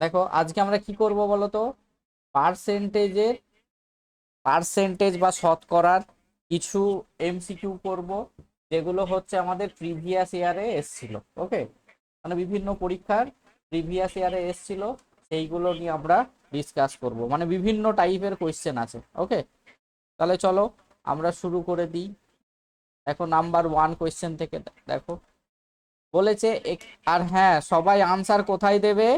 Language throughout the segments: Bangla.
দেখো আজকে আমরা কি করব বলো তো, পার্সেন্টেজ বা শতকরার কিছু এমসিকিউ করব, যেগুলো হচ্ছে আমাদের প্রিভিয়াস ইয়ারে এসছিল। ওকে, মানে বিভিন্ন পরীক্ষার প্রিভিয়াস ইয়ারে এসছিল, সেইগুলো নিয়ে আমরা ডিসকাস করব। মানে বিভিন্ন টাইপের কোয়েশ্চেন আছে। ওকে, তাহলে চলো আমরা শুরু করে দিই। দেখো নাম্বার 1 কোয়েশ্চেন থেকে দেখো বলেছে আর হ্যাঁ, সবাই আনসার কোথায় দেবে?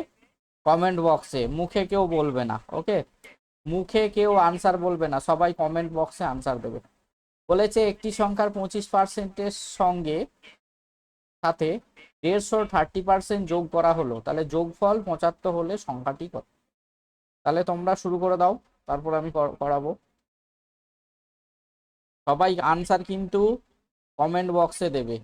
কমেন্ট বক্সে, মুখে কেউ বলবে না। ওকে, মুখে কেউ আনসার বলবে না, সবাই কমেন্ট বক্সে আনসার দেবে। বলেছে একটি সংখ্যার 25%-এর সঙ্গে সাথে 150 30% যোগ করা হলো, তাহলে যোগফল 75 হলে সংখ্যাটি কত? তাহলে তোমরা শুরু করে দাও, তারপর আমি করাবো। সবাই আনসার কিন্তু কমেন্ট বক্সে দেবে।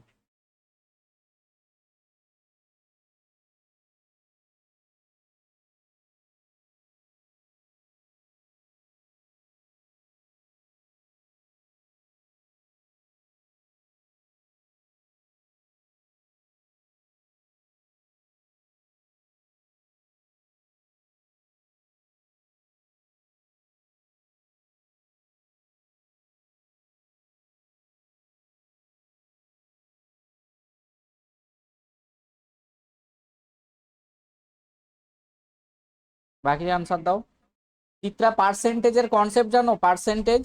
বাকি আনসার দাও। চিত্রা, পার্সেন্টেজের কনসেপ্ট জানো? পার্সেন্টেজ,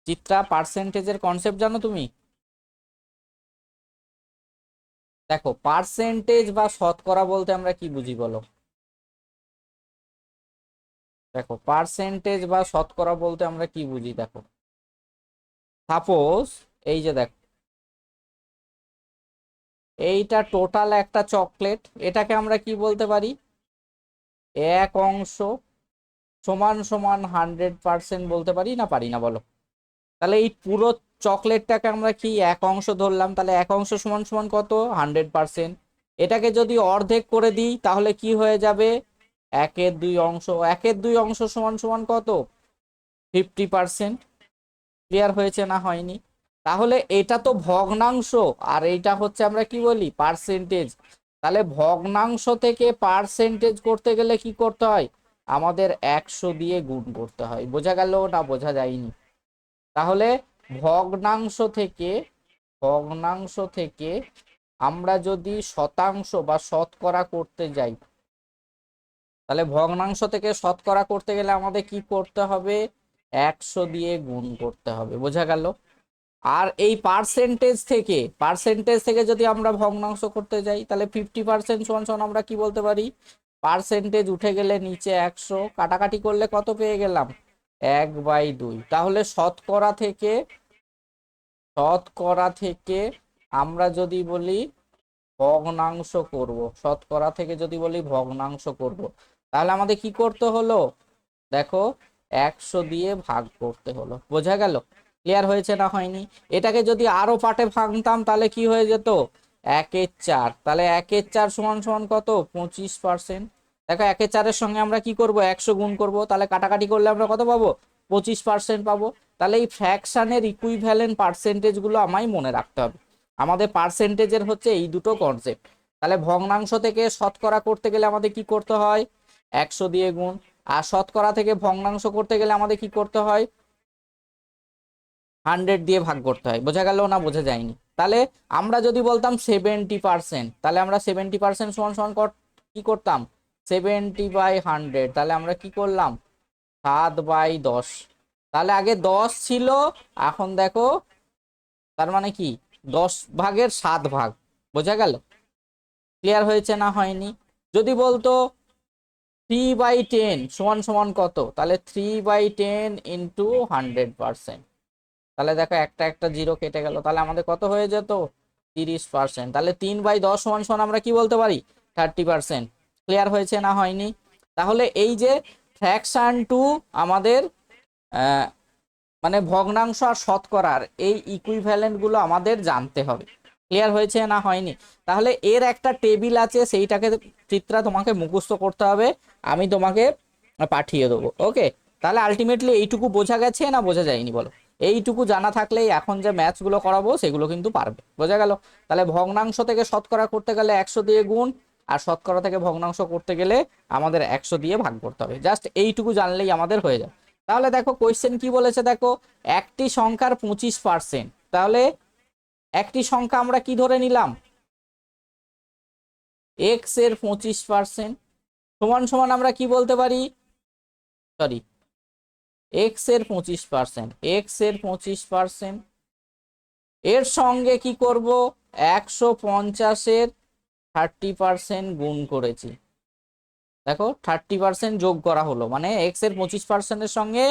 চিত্রা পার্সেন্টেজের কনসেপ্ট জানো তুমি? দেখো পার্সেন্টেজ বা শতকরা বলতে আমরা কি বুঝি বলো? দেখো পার্সেন্টেজ বা শতকরা বলতে আমরা কি বুঝি দেখো, সাপোজ এই যে দেখো, এইটা টোটাল একটা চকলেট, এটাকে আমরা কি বলতে পারি? এক অংশ সমান সমান 100% বলতে পারি না পারি না বলো? তাহলে এই পুরো চকলেটটাকে আমরা কি এক অংশ ধরলাম, তাহলে এক অংশ সমান সমান কত? 100%। এটাকে যদি অর্ধেক করে দিই তাহলে কি হয়ে যাবে? একের দুই অংশ, একের দুই অংশ সমান সমান কত? 50%। ক্লিয়ার হয়েছে না হয়নি? তাহলে এটা তো ভগ্নাংশ, আর এইটা হচ্ছে আমরা কি বলি? পার্সেন্টেজ। তাহলে ভগ্নাংশ থেকে পার্সেন্টেজ করতে গেলে কি করতে হয়? আমাদের 100 দিয়ে গুণ করতে হয়। বোঝা গেল না বোঝা যায়নি? তাহলে ভগ্নাংশ থেকে ভগ্নাংশ থেকে আমরা যদি শতাংশ বা শতকরা করতে যাই, তাহলে ভগ্নাংশ থেকে শতকরা করতে গেলে আমাদের কি করতে হবে? 100 দিয়ে গুণ করতে হবে। বোঝা গেল? আর এই পার্সেন্টেজ থেকে যদি আমরা ভগ্নাংশ করতে যাই, তাহলে 50% সমান সমান আমরা কি বলতে পারি? পার্সেন্টেজ উঠে গেলে নিচে 100, কাটাকাটি করলে কত পেয়ে গেলাম? 1/2। তাহলে শতকরা থেকে আমরা যদি বলি ভগ্নাংশ করব, শতকরা থেকে যদি বলি ভগ্নাংশ করব, তাহলে আমাদের কি করতে হলো? দেখো 100 দিয়ে ভাগ করতে হলো। বোঝা গেল? ক্লিয়ার হয়েছে না হয়নি? এটাকে যদি আরো পার্টে ভাঙতাম তাহলে কি হয়ে যেত? 1/4। তাহলে 1/4 সমান সমান কত? 25%। দেখো 1/4-এর সঙ্গে আমরা কি করব? 100 গুণ করব, তাহলে কাটাকাটি করলে আমরা কত পাবো? 25% পাবো। তাহলে এই ফ্র্যাকশনের ইকুইভ্যালেন্ট পার্সেন্টেজ গুলো আমায় মনে রাখতে হবে। আমাদের পার্সেন্টেজের হচ্ছে এই দুটো কনসেপ্ট। তাহলে ভগ্নাংশ থেকে শতকরা করতে গেলে আমাদের কি করতে হয়? 100 দিয়ে গুণ। আর শতকরা থেকে ভগ্নাংশ করতে গেলে আমাদের কি করতে হয়? 100 দিয়ে ভাগ করতে হয়। বোঝা গেল না বোঝা যায়নি? তাহলে আমরা যদি বলতাম 70%, তাহলে আমরা 70% সমান সমান কি করতাম? 70/100। তাহলে আমরা কি করলাম? 7/10। তাহলে আগে 10 ছিল, এখন দেখো তার মানে কি 10 ভাগের 7 ভাগ। বোঝা গেল? ক্লিয়ার হয়েছে না হয়নি? যদি বলতো 3/10 সমান সমান কত, তাহলে 3/10 ইন্টু 100%। তাহলে দেখো একটা একটা জিরো কেটে গেল, তাহলে আমাদের কত হয়ে যেত? 30%। তাহলে 3/10 সমান সমান আমরা কি বলতে পারি? 30%। ক্লিয়ার হয়েছে না হয়নি? তাহলে এই যে ফ্র্যাকশন টু আমাদের মানে ভগ্নাংশ আর শতকরার এই ইকুইভ্যালেন্ট গুলো আমাদের জানতে হবে। ক্লিয়ার হয়েছে না হয়নি? তাহলে এর একটা টেবিল আছে, সেইটাকে চিত্রা তোমাকে মুখস্থ করতে হবে, আমি তোমাকে পাঠিয়ে দেবো। ওকে, তাহলে আলটিমেটলি এইটুকু বোঝা গেছে না বোঝা যায়নি বলো? এইটুকু জানা থাকলেই এখন যে ম্যাথসগুলো করাবো সেগুলো কিন্তু পারবে, বোঝা গেল? তাহলে ভগ্নাংশ থেকে শতকরা করতে গেলে 100 দিয়ে গুণ, আর শতকরা থেকে ভগ্নাংশ করতে গেলে আমাদের 100 দিয়ে ভাগ করতে হবে। জাস্ট এইটুকু জানলেই আমাদের হয়ে যাবে। তাহলে দেখো কোয়েশ্চেন কি বলেছে, দেখো একটি সংখ্যার 25%, তাহলে একটি সংখ্যা আমরা কি ধরে নিলাম, এক্স এর 25% সমান সমান আমরা কি বলতে পারি, সরি এক্স এর 25%, এক্স এর 25%, এর সঙ্গে কি করব 150-এর 30% গুণ করেছি। দেখো 30% যোগ করা হলো, মানে এক্স এর 25%-এর সঙ্গে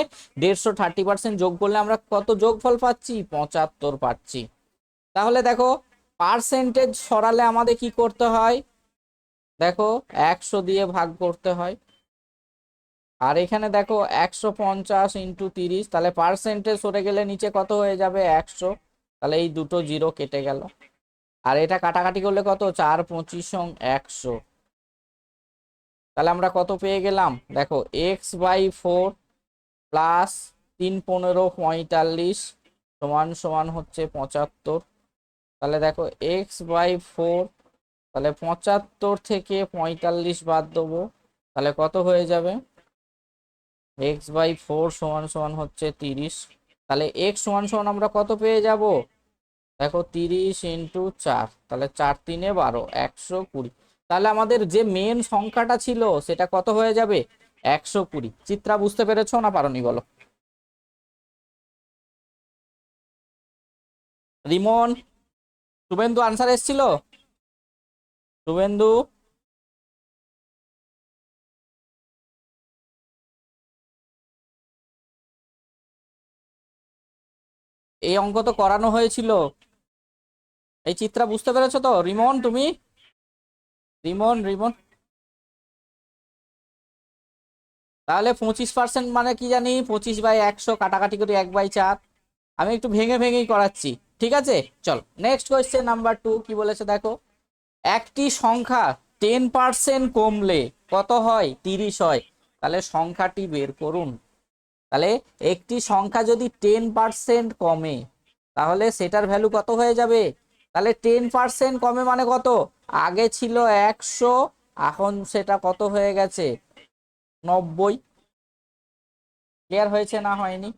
150 30% যোগ করলে আমরা কত যোগফল পাচ্ছি, 75 পাচ্ছি। তাহলে দেখো পার্সেন্টেজ সরালে আমাদের কি করতে হয়, দেখো 100 দিয়ে ভাগ করতে হয়, আর এখানে দেখো 150 × 30, তাহলে পার্সেন্টেজ সরে গেলে নিচে কত হয়ে যাবে 100, তাহলে এই দুটো জিরো কেটে গেল, আর এটা কাটাকাটি করলে কত 4 25 100, তাহলে আমরা কত পেয়ে গেলাম, দেখো x/4 প্লাস 3 15 45 সমান সমান হচ্ছে 75। তাহলে দেখো x/4, তাহলে 75 থেকে 45 বাদ দেবো, তাহলে কত হয়ে যাবে, x/4 সমান সমান হচ্ছে 30। তাহলে x সমান সমান আমরা কত পেয়ে যাব, দেখো 30 × 4, তাহলে 4 3 12 120। তাহলে আমাদের যে মেন সংখ্যাটা ছিল সেটা কত হয়ে যাবে, 120। চিত্রা বুঝতে পেরেছো না পারোনি বলো? রিমন, শুভেন্দু আনসার এসেছিল, শুভেন্দু এই অঙ্ক তো করানো হয়েছিল। এই চিত্রা বুঝতে পেরেছো তো? রিমন তুমি, রিমন রিমন, তাহলে 25% মানে কি জানি 25/100, কাটাকাটি করি 1/4। আমি একটু ভেঙে ভেঙেই করাচ্ছি, ঠিক আছে? চল নেক্সট কোয়েশ্চেন নাম্বার 2 কি বলেছে দেখো, একটি সংখ্যা 10% কমলে কত হয়, 30 হয়, তাহলে সংখ্যাটি বের করুন। তাহলে একটি সংখ্যা যদি 10% কমে তাহলে সেটার ভ্যালু কত হয়ে যাবে, তাহলে 10% কমে মানে কত, আগে ছিল 100, এখন সেটা কত হয়ে গেছে 90। ক্লিয়ার হয়েছে না হয়নি?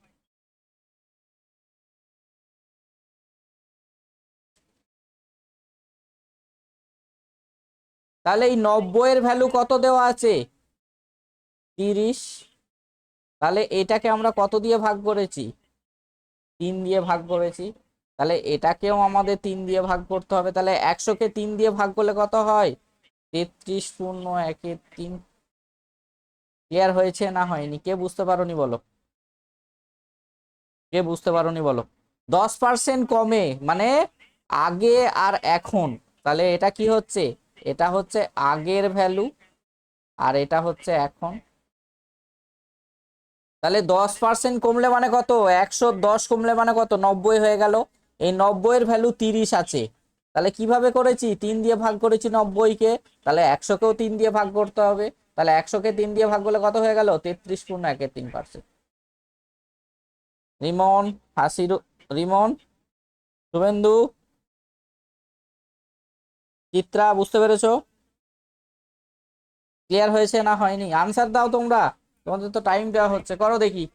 তাহলে এই 90 এর ভ্যালু কত দেওয়া আছে, 30। তাহলে এটাকে আমরা কত দিয়ে ভাগ করেছি, 3 দিয়ে ভাগ করেছি, তাহলে এটাকেও আমাদের 3 দিয়ে ভাগ করতে হবে। তাহলে 100-কে 3 দিয়ে ভাগ করলে কত হয়, 33 পূর্ণ 1/3। ক্লিয়ার হয়েছে না হয়নি? কে বুঝতে পারোনি বলো, কে বুঝতে পারোনি বলো? 10% কমে মানে আগে আর এখন, তাহলে এটা কি হচ্ছে, এটা হচ্ছে আগের ভ্যালু, আর এটা হচ্ছে এখন। তাহলে 10% কমলে মানে কত, 110 কমলে মানে কত, 90 হয়ে গেল। এই 90 এর ভ্যালু 30 আছে, তাহলে কিভাবে করেছি, 3 দিয়ে ভাগ করেছি 90-কে, তাহলে 100-কেও 3 দিয়ে ভাগ করতে হবে। তাহলে 100-কে 3 দিয়ে ভাগ করলে কত হয়ে গেল, 33 পূর্ণ 1/3%। রিমন হাসির, রিমন, শুভেন্দু, চিত্রা বুঝতে পেরেছো? ক্লিয়ার হয়েছে না হয়নি? আনসার দাও তোমরা, তোমাদের তো টাইম দেওয়া হচ্ছে, করো দেখি।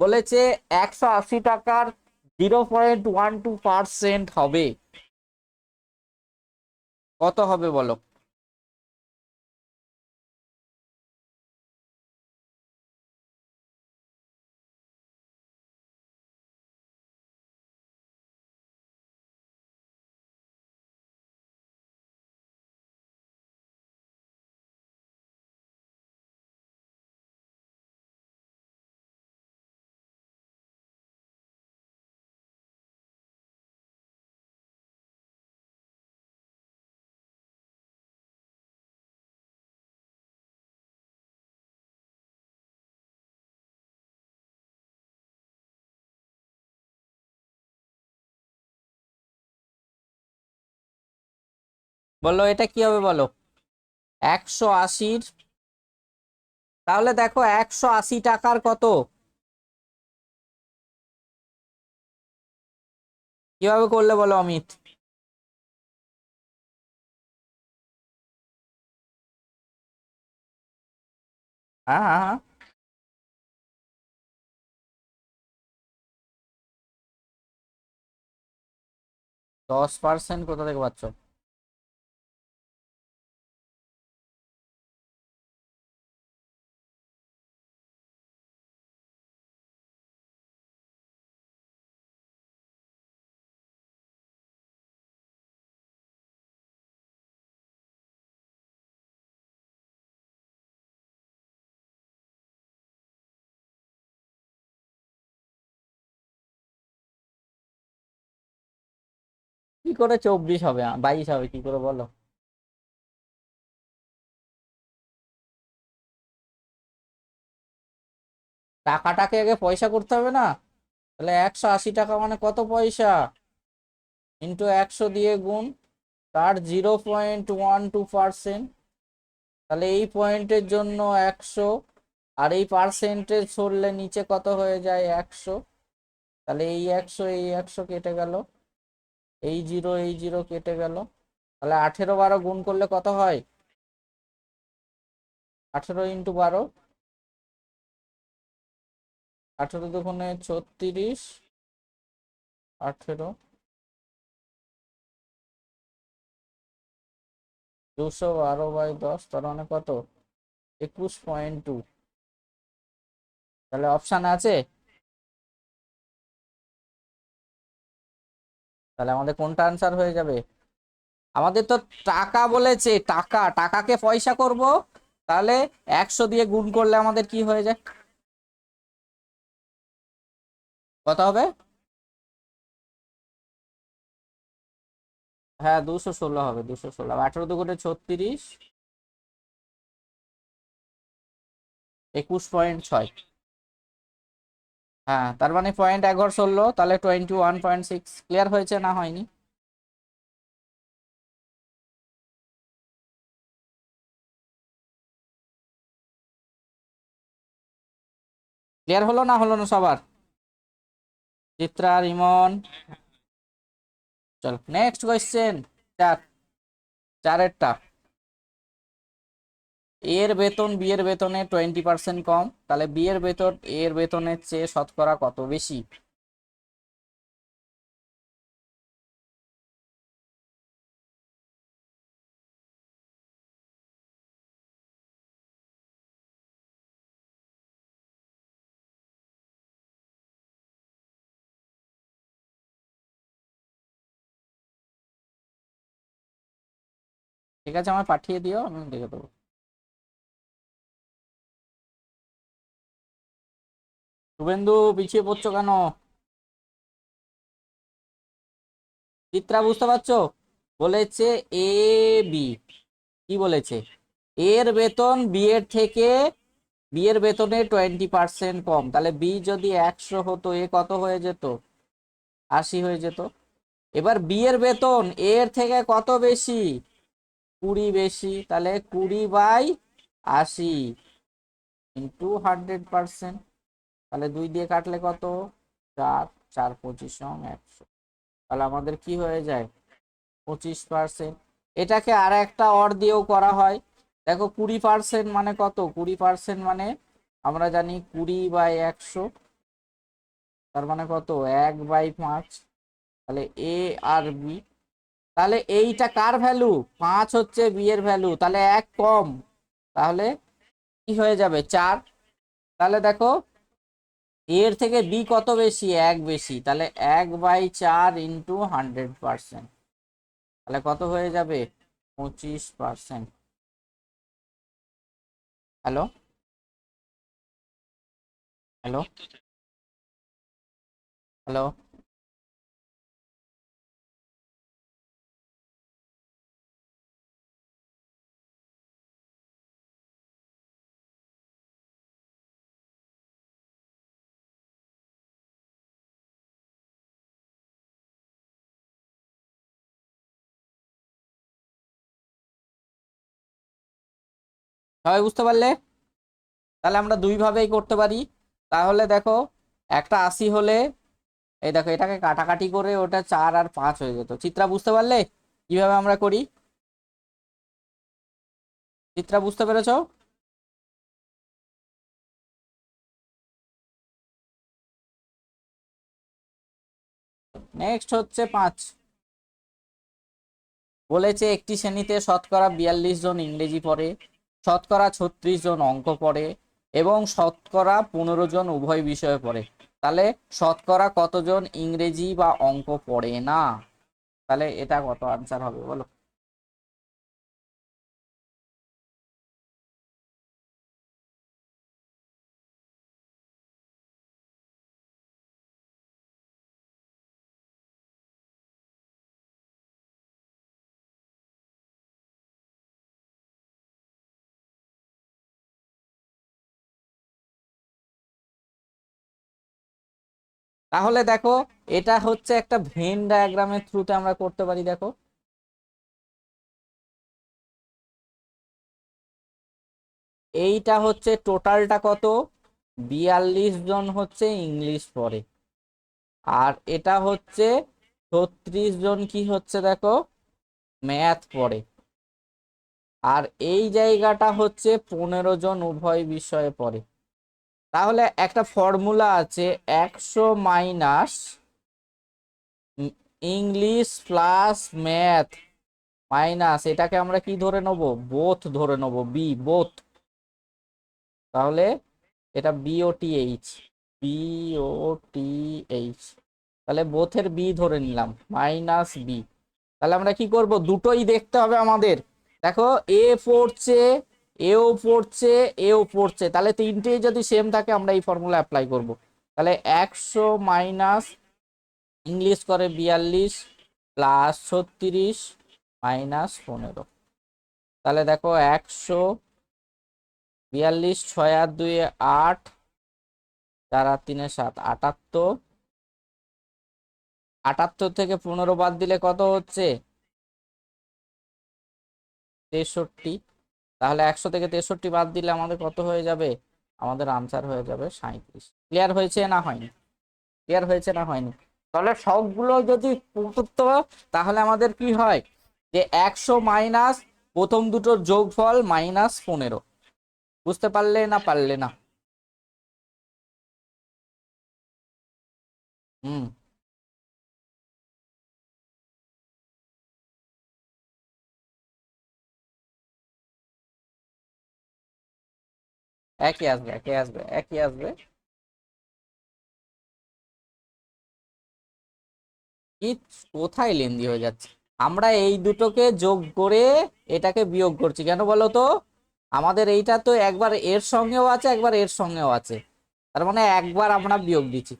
বলেছে 180 টাকার 0.12% হবে, কত হবে বলো? বললো এটা কি হবে বলো, 180-র, তাহলে দেখো 180 টাকার কত, কিভাবে করলে বলো অমিত? হ্যাঁ হ্যাঁ হ্যাঁ। 10% কোথা থেকে পাচ্ছ? কি করে 24 হবে, 22 হবে কি করে বলো? টাকাটাকে আগে পয়সা করতে হবে না? তাহলে 180 টাকা মানে কত পয়সা? ইন্টু 100 দিয়ে গুণ, তার 0.12%। তাহলে এই পয়েন্টের জন্য 100, আর এই পার্সেন্টেজ সরলে নিচে কত হয়ে যায়? 100। তাহলে এই 100 এই 100 কেটে গেল, এই জিরো কেটে গেল। তাহলে 18 12 গুণ করলে কত হয়? 18 × 12, 18 × 2 = 36, 18, 212/10, তার মানে কত? 21.2। তাহলে অপশান আছে? তাহলে আমাদের কোনটা আনসার হয়ে যাবে? আমাদের তো টাকা বলেছে, টাকা, টাকাকে পয়সা করব। তাহলে 100 দিয়ে গুণ করলে আমাদের কি হয়ে যায়? কত হবে? হ্যাঁ 216 হবে, 216। 18 × 2 = 36, 21.6। হ্যাঁ তার মানে পয়েন্ট একবার সরলো, তাহলে 21.6। ক্লিয়ার হয়েছে না হয়নি? ক্লিয়ার হলো না হলো না সবার? চিত্রা, রিমন। চলো নেক্সট কোয়েশ্চেন। চার, চারেরটা। এর বেতন বি এর বেতনে 20% কম, তাহলে বি এর বেতন এর বেতনের চেয়ে শতকরা কত বেশি? ঠিক আছে, আমায় পাঠিয়ে দিও, আমি দেখে দেবো। শুভেন্দু পিছিয়ে পড়ছো কেন? চিত্রা বুঝতে পারছো? বলেছে এ বি, কি বলেছে? এর বেতন বি এর থেকে, বি এর বেতনে 20% কম, তাহলে বি যদি 100 হতো, এ কত হয়ে যেত? 80 হয়ে যেত। এবার বি এর বেতন এর থেকে কত বেশি? 20 বেশি, তাহলে 20/80 ইন্টু 100%। তাহলে 2 দিয়ে কাটলে কত? 4, 4 25 100। তাহলে আমাদের কি হয়ে যায়? 25%। এটাকে আর একটা অর দিয়েও করা হয়। দেখো 20% মানে কত? 20% মানে আমরা জানি 20/100, তার মানে কত? 1/5। তাহলে এ আর বি, তাহলে এইটা কার ভ্যালু? 5 হচ্ছে বি এর ভ্যালু, তাহলে 1 কম। তাহলে কি হয়ে যাবে? 4। তাহলে দেখো এর থেকে বি কত বেশি? 1 বেশি, তাহলে 1/4 ইন্টু 100%। তাহলে কত হয়ে যাবে? 25%। Hello, hello, hello. সবাই বুঝতে পারলে? তাহলে আমরা দুই ভাবেই করতে পারি। তাহলে দেখো, একটা 80 হলে এই দেখো এটাকে কাটাকাটি করে ওটা 4 আর 5 হয়ে যেত। চিত্রা বুঝতে পারলে কিভাবে আমরা করি? চিত্রা বুঝতে পেরেছো? নেক্সট হচ্ছে 5। বলেছে একটি শ্রেণীতে শতকরা 42 জন ইংরেজি পড়ে, শতকরা 36 জন অঙ্ক পড়ে এবং শতকরা 15 জন উভয় বিষয়ে পড়ে। তাহলে শতকরা কতজন ইংরেজি বা অঙ্ক পড়ে না? তাহলে এটা কত আনসার হবে বলো? তাহলে দেখো এটা হচ্ছে একটা ভেন ডায়াগ্রামের থ্রুতে আমরা করতে পারি। দেখো এইটা হচ্ছে টোটালটা কত, 42 জন হচ্ছে ইংলিশ পড়ে, আর এটা হচ্ছে 36 জন কি হচ্ছে দেখো ম্যাথ পড়ে, আর এই জায়গাটা হচ্ছে 15 জন উভয় বিষয়ে পড়ে। তাহলে একটা ফর্মুলা আছে, 100 minus English plus math minus এটাকে আমরা কি ধরে নেব, বোথ ধরে নেব, বি বোথ। তাহলে এটা বিওটিএইচ, বিওটিএইচ, তাহলে বোথের বি ধরে নিলাম মাইনাস বি। তাহলে আমরা কি করব, দুটোই দেখতে হবে আমাদের। দেখো এ পড়ছে, এও পড়ছে, এও পড়ছে, তাহলে তিনটেই যদি সেম থাকে আমরা এই ফর্মুলা অ্যাপ্লাই করব। তাহলে 100 মাইনাস ইংলিশ করে 42 প্লাস 36 মাইনাস 15। তাহলে দেখো 100, 42, 6 আর 2 8, 4 আর 3 7, 78, 78 থেকে 15 বাদ দিলে কত হচ্ছে, 63। তাহলে 100 থেকে 63 বাদ দিলে আমাদের কত হয়ে যাবে, আমাদের আনসার হয়ে যাবে 37। ক্লিয়ার হয়েছে না হয়নি? ক্লিয়ার হয়েছে না হয়নি? তাহলে সবগুলো যদি করতে তাহলে আমাদের কি হয়, যে 100 মাইনাস প্রথম দুটোর যোগফল মাইনাস 15। বুঝতে পারলে না পারলে না? হুম, একই আসবে, একই আসবে, একই আসবে। কি, কোথায় লেন্দি হয়ে যাচ্ছে? আমরা এই দুটোকে যোগ করে এটাকে বিয়োগ করছি কেন বলো তো? আমাদের এইটা তো একবার এর সঙ্গেও আছে, একবার এর সঙ্গেও আছে, তার মানে একবার আমরা বিয়োগ দিচ্ছি।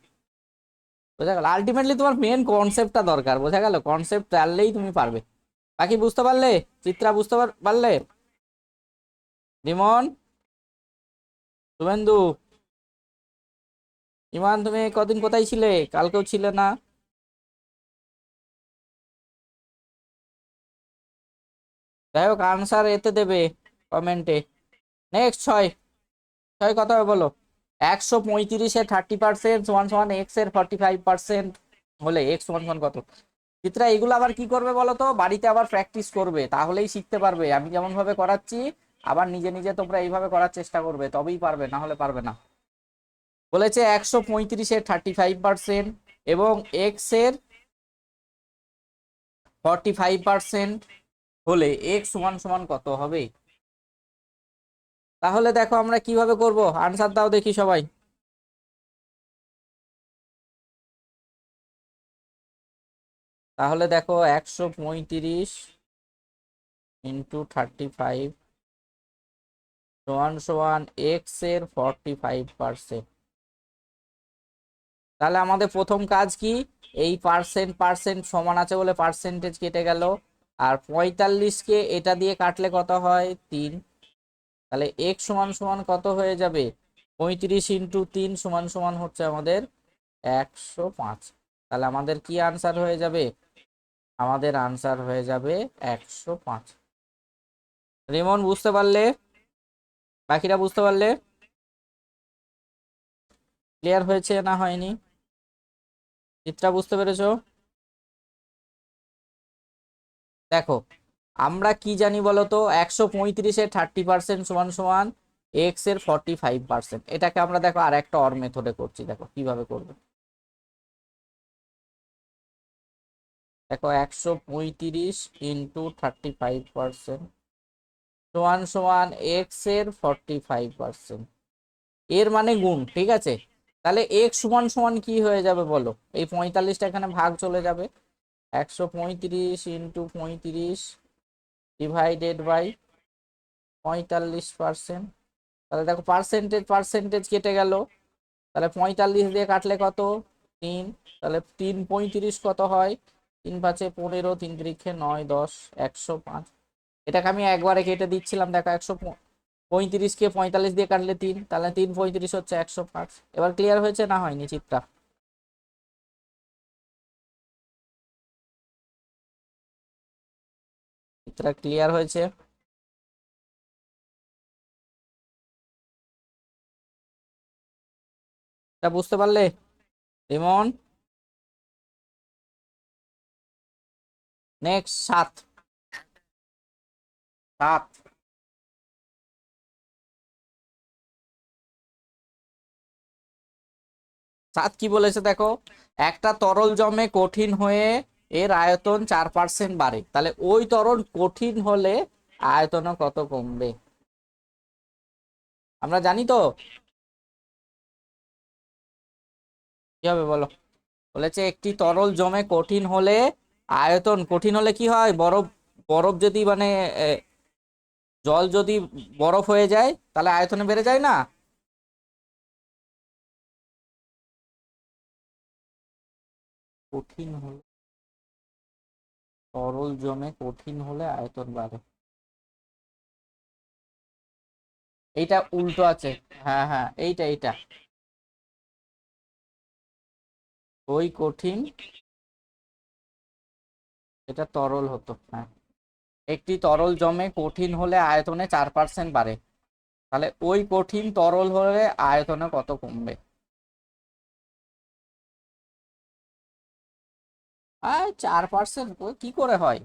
বোঝা গেল? আলটিমেটলি তোমার মেন কনসেপ্টটা দরকার, বোঝা গেল? কনসেপ্ট জানলেই তুমি পারবে। বাকি বুঝতে পারলে? চিত্রা বুঝতে পারলে? রিমন, শুভেন্দু, ইমান, তুমি কদিন কোথায় ছিলে? কালকেও ছিলে না। যাই হোক আনসার এতে দেবে, কমেন্টে। নেক্সট 6। 6 কত হবে বলো? 135-এর 30% সমান সমান এক্স এর 45% হলে এক্স সমান সমান কত? চিত্রা এগুলো আবার কি করবে বলো তো, বাড়িতে আবার প্র্যাকটিস করবে, তাহলেই শিখতে পারবে। আমি যেমন ভাবে করাচ্ছি আবার নিজে নিজে তোমরা এইভাবে করার চেষ্টা করবে, তবেই পারবে, না হলে পারবে না। বলেছে 135-এর 35% এবং এক্স এর 45% হলে এক্স সমান সমান কত হবে? তাহলে দেখো আমরা কিভাবে করব, আনসার দাও দেখি সবাই। তাহলে দেখো 135 ইন্টু 35 সমান সমান এক্স এর 45%। তাহলে আমাদের প্রথম কাজ কি, এই পার্সেন্ট পার্সেন্ট সমান আছে বলে পার্সেন্টেজ কেটে গেল, আর 45-কে এটা দিয়ে কাটলে কত হয়, 3। তাহলে এক্স সমান সমান কত হয়ে যাবে, 35 ইন্টু 3 সমান সমান হচ্ছে আমাদের 105। তাহলে আমাদের কি আনসার হয়ে যাবে, আমাদের আনসার হয়ে যাবে 105। রিমন বুঝতে পারলে? বাকিরা বুঝতে পারলে? ক্লিয়ার হয়েছে না হয়নি? চিত্রা বুঝতে পেরেছো? দেখো আমরা কি জানি বলতো, 135-এর 30% সমান সমান এক্স এর 45%। এটাকে আমরা দেখো আর একটা অর মেথডে করছি, দেখো কিভাবে করবে। দেখো 135 × 35% সমান সমান এক্স এর 45%, এর মানে গুণ, ঠিক আছে। তাহলে এক্স সমান সমান কি হয়ে যাবে বলো, এই 45টা এখানে ভাগ চলে যাবে, 135 × 35 ডিভাইডেড বাই 45%। তাহলে দেখো পার্সেন্টেজ পার্সেন্টেজ কেটে গেল, তাহলে 45 দিয়ে কাটলে কত, 3। তাহলে 3 × 35 কত হয়, 3×5 = 15, 3×3 = 9, 10, 105। এটাকে আমি একবারে কেটে দিচ্ছিলাম, দেখো 135কে 45 দিয়ে কাটলে 3, তাহলে 3×35 হচ্ছে 105। এবার ক্লিয়ার হয়েছে না হয়নি চিত্রা? চিত্রা ক্লিয়ার হয়েছে? এটা বুঝতে পারলে রিমন? নেক্সট 7। 7 7 কি বলেছে দেখো, একটা তরল জমে কঠিন হয়ে এর আয়তন 4% বাড়ে, তাহলে ওই তরল কঠিন হলে আয়তন কত কমবে? আমরা জানি তো কি হবে বলো। বলেছে একটি তরল জমে কঠিন হলে আয়তন, কঠিন হলে কি হয়, বরফ, বরফ যদি মানে জল যদি বরফ হয়ে যায় তাহলে আয়তনে বেড়ে যায় না? কঠিন হলে, তরল জমে কঠিন হলে আয়তন বাড়ে, এইটা উল্টো আছে। হ্যাঁ হ্যাঁ, এইটা এইটা, ওই কঠিন, এটা তরল হতো, হ্যাঁ। একটি তরল জমে কঠিন হলে আয়তনে 4% বাড়ে, তাহলে ওই কঠিন তরল হলে আয়তনে কত কমবে? 4% কি করে হয়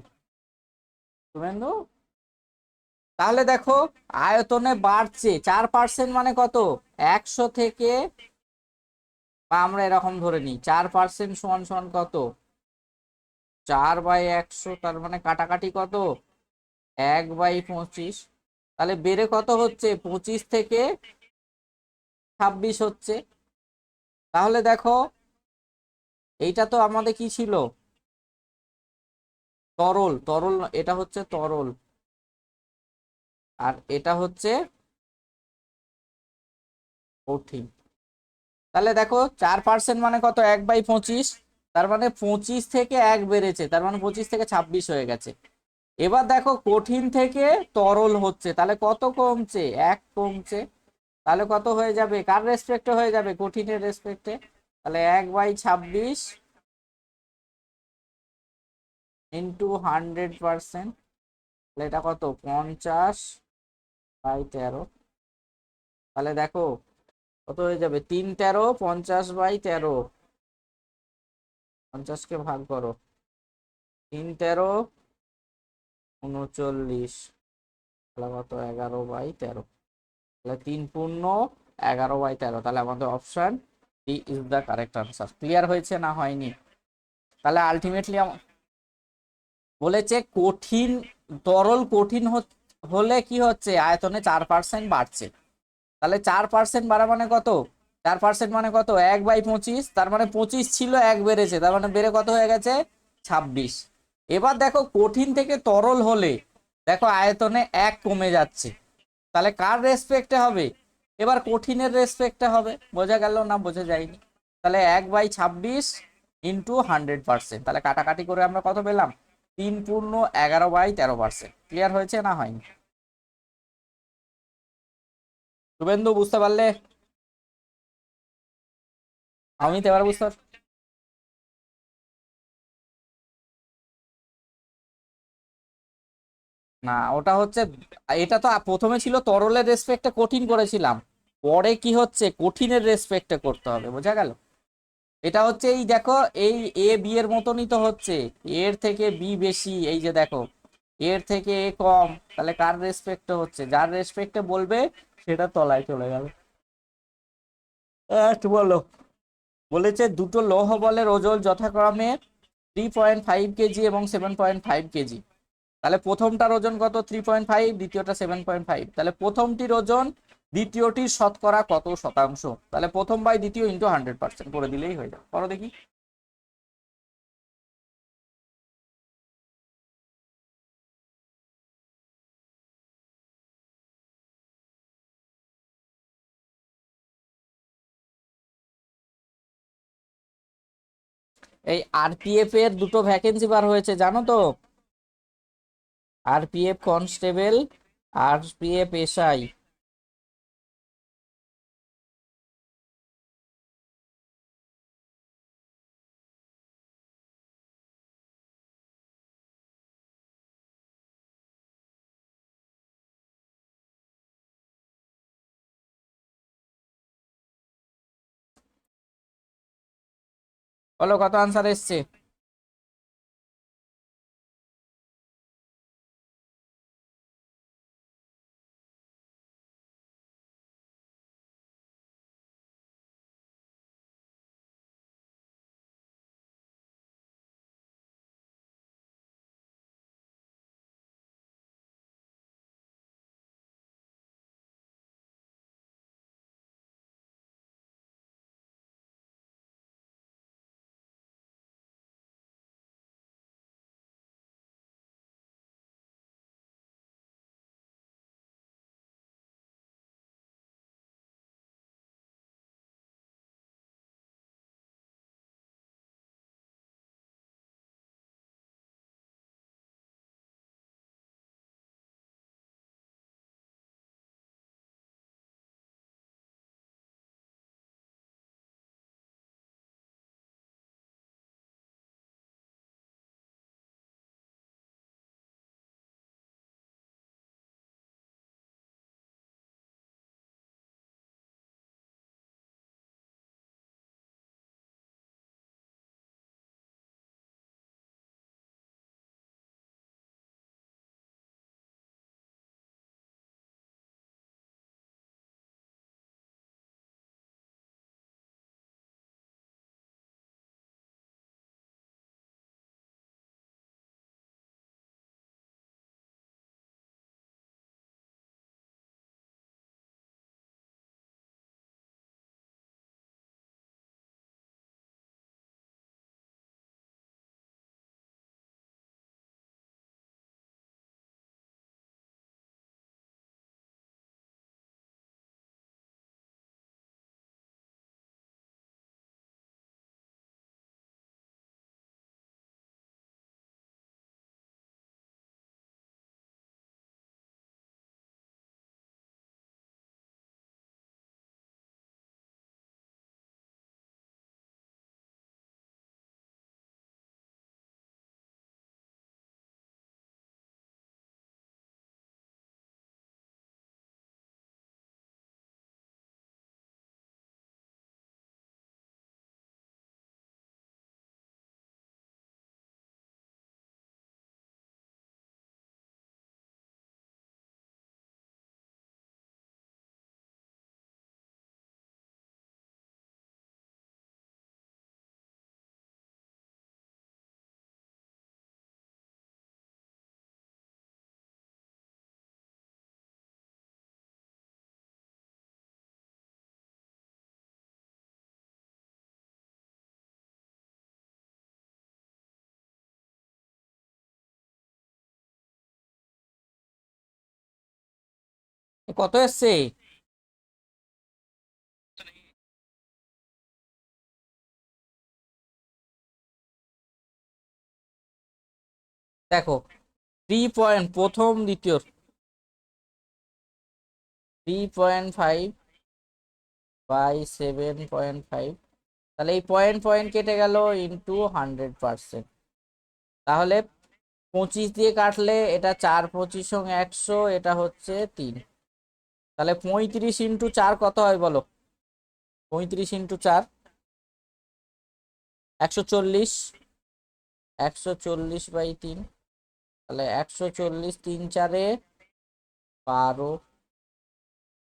শুভেন্দু? তাহলে দেখো আয়তনে বাড়ছে 4% মানে কত, 100 থেকে, বা আমরা এরকম ধরে নিই 4% সমান সমান কত, 4/100, তার মানে কাটাকাটি কত, 1/25। তাহলে বেড়ে কত হচ্ছে, 25 থেকে 26 হচ্ছে। তাহলে দেখো এইটা তো আমাদের কি ছিল, তরল, তরল এটা হচ্ছে তরল, আর এটা হচ্ছে কঠিন। তাহলে দেখো 4% মানে কত, 1/25, তার মানে 25 থেকে 1 বেড়েছে, তার মানে 25 থেকে 26 হয়ে গেছে। এবার দেখো কঠিন থেকে তরল হচ্ছে, তাহলে কত কমছে, 1 কমছে। তাহলে কত হয়ে যাবে, কার রেসপেক্টে হয়ে যাবে, কঠিনের রেসপেক্টে। তাহলে 1/26 ইন্টু 100%, তাহলে এটা কত, 50/13। তাহলে দেখো কত হয়ে যাবে, 3×13, 50/13, 50কে ভাগ করো, 3×13 = 39, তাহলে কত, 11/13। তাহলে 3×11/13, তাহলে আমাদের option D is the correct answer. Clear হয়েছে না হয়নি? তাহলে আলটিমেটলি বলেছে কঠিন, তরল কঠিন হলে কি হচ্ছে, আয়তনে 4% বাড়ছে। তাহলে 4% বাড়া মানে কত, 4% মানে কত, 1/25, তার মানে 25 ছিল, 1 বেড়েছে, তার মানে বেড়ে কত হয়ে গেছে, 26। এবার দেখো কঠিন থেকে তরল হলে দেখো আয়তনে 1 কমে যাচ্ছে, তাহলে কার রেসপেক্টে হবে, এবার কঠিনের রেসপেক্টে হবে। বোঝা গেল না বোঝা যায়নি? তাহলে 1/26 ইন্টু 100%, তাহলে কাটাকাটি করে আমরা কত পেলাম, 3×11/13%। ক্লিয়ার হয়েছে না হয়নি? শুভেন্দু বুঝতে পারলে? আমি তো এবার বুঝতে না, ওটা হচ্ছে, এটা তো প্রথমে ছিল তরলের রেসপেক্টে কঠিন করেছিলাম, পরে কি হচ্ছে, কঠিনের রেসপেক্টে করতে হবে, বোঝা গেল? এটা হচ্ছে এই দেখো, এই এ বি এর মতনই তো হচ্ছে, এর থেকে বি বেশি, এই যে দেখো এর থেকে এ কম, তাহলে কার রেসপেক্টে হচ্ছে, যার রেসপেক্টে বলবে সেটা তলায় চলে যাবে। বলো। বলেছে দুটো লৌহ বলের ওজন যথাক্রমে 3.5 কেজি এবং 7.5 কেজি। তাহলে প্রথমটার ওজন কত? 3.5, দ্বিতীয়টা 7.5। তাহলে প্রথমটির ওজন দ্বিতীয়টির শতকরা কত শতাংশ? তাহলে প্রথম বাই দ্বিতীয় ইন্টু 100% করে দিলেই হয়ে যাবে। করো দেখি। এই আরপিএফ এর দুটো ভ্যাকেন্সি বার হয়েছে জানো তো? RPF constable, RPF SI. বলো কত আনসার এসছে? কত এসছে? দেখো 3 পয়েন্ট প্রথম দ্বিতীয়, 3.5 বাই 7.5। তাহলে এই পয়েন্ট পয়েন্ট কেটে গেল ইন্টু 100%। তাহলে 25 দিয়ে কাটলে এটা 4 25 × 100, এটা হচ্ছে 3। তাহলে 35 × 4 কত হয় বলো? 35 × 4 140, 140/3, তাহলে 140, 3 4 12,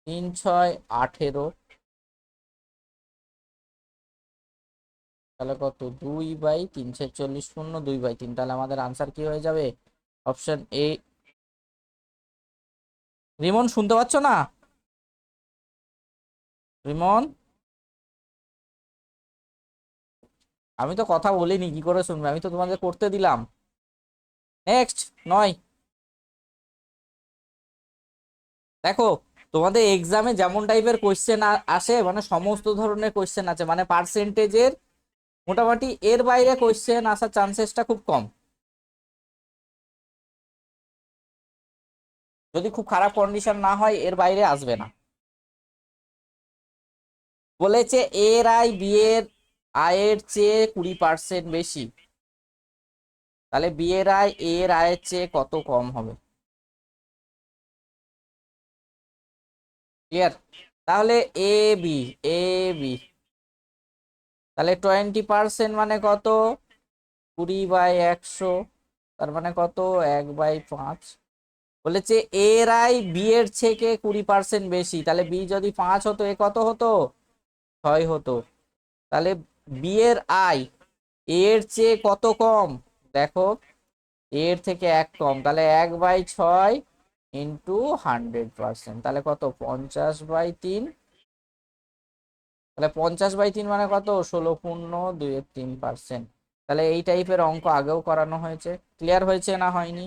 3 6 18, তাহলে কত 2/3, 40 শূন্য 2/3, তাহলে আমাদের আনসার কি হয়ে যাবে? Option A. রিমন শুনতে পাচ্ছ না? রিমন, আমি তো কথা বলিনি, কি করে শুনবে? আমি তো তোমাদের করতে দিলাম। নেক্সট 9। দেখো, তোমাদের এক্সামে যেমন টাইপের কোশ্চেন আসে, মানে সমস্ত ধরনের কোশ্চেন আছে, মানে পার্সেন্টেজের মোটামুটি এর বাইরে কোশ্চেন আসার চান্সেসটা খুব কম। যদি খুব খারাপ কন্ডিশন না হয় এর বাইরে আসবে না। বলেছে এর আয় বি এর আয়ের চেয়ে 20% বেশি, তাহলে বি এর আয় এর আয়ের চেয়ে কত কম হবে? ক্লিয়ার? তাহলে এ বি, এ বি, তাহলে 20% মানে কত? 20/100, তার মানে কত? 1/5। বলেছে এর আয় বি এর থেকে 20% বেশি, তাহলে বি যদি 5 হতো, এ কত হতো? 6 হতো। তাহলে বি এর আয় এর চেয়ে কত কম? দেখো, এর থেকে 1 কম, তাহলে 1/6 ইন্টু 100%, তাহলে কত? 50/3। তাহলে 50/3 মানে কত? 16.23%। তাহলে এই টাইপের অঙ্ক আগেও করানো হয়েছে। ক্লিয়ার হয়েছে না হয়নি?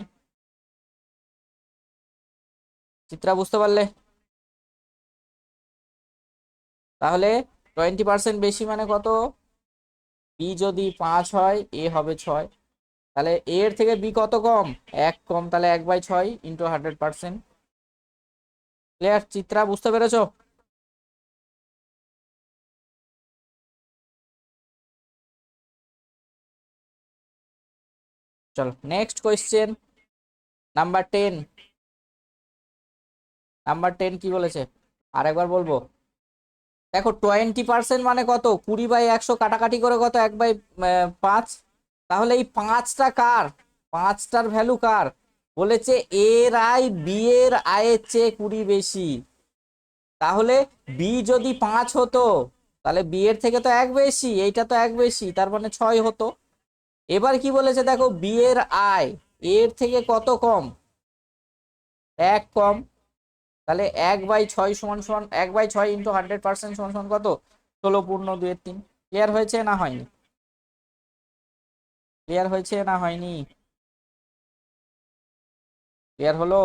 চিত্রা বুঝতে পারলে? তাহলে 20% বেশি মানে কত? বি যদি 5 হয়, এ হবে 6, তাহলে এর থেকে বি কত কম? 1 কম, তাহলে 1/6 ইন্টু 100%। ক্লিয়ার? চিত্রা বুঝতে পেরেছো? চলো নেক্সট কোয়েশ্চেন, নাম্বার 10। নাম্বার 10 কি বলেছে আরেকবার বলবো? দেখো 20% মানে কত? 20/100 কাটাকাটি করে কত? 1/5। তাহলে এই 5টা কার? 5টার ভ্যালু কার? বলেছে এর আয় বি এর আয়ের চেয়ে 20 বেশি, তাহলে বি যদি 5 হতো, তাহলে বি এর থেকে তো 1 বেশি, এইটা তো 1 বেশি, তার মানে 6 হতো। এবার কি বলেছে দেখো, বি এর আয় এর থেকে কত কম? 1 কম, তাহলে 1/6 সমান সমান 1/6 ইন্টু 100% সমান সমান কত? 16.23। ক্লিয়ার হয়েছে না হয়নি? ক্লিয়ার হয়েছে না হয়নি? ক্লিয়ার হলো?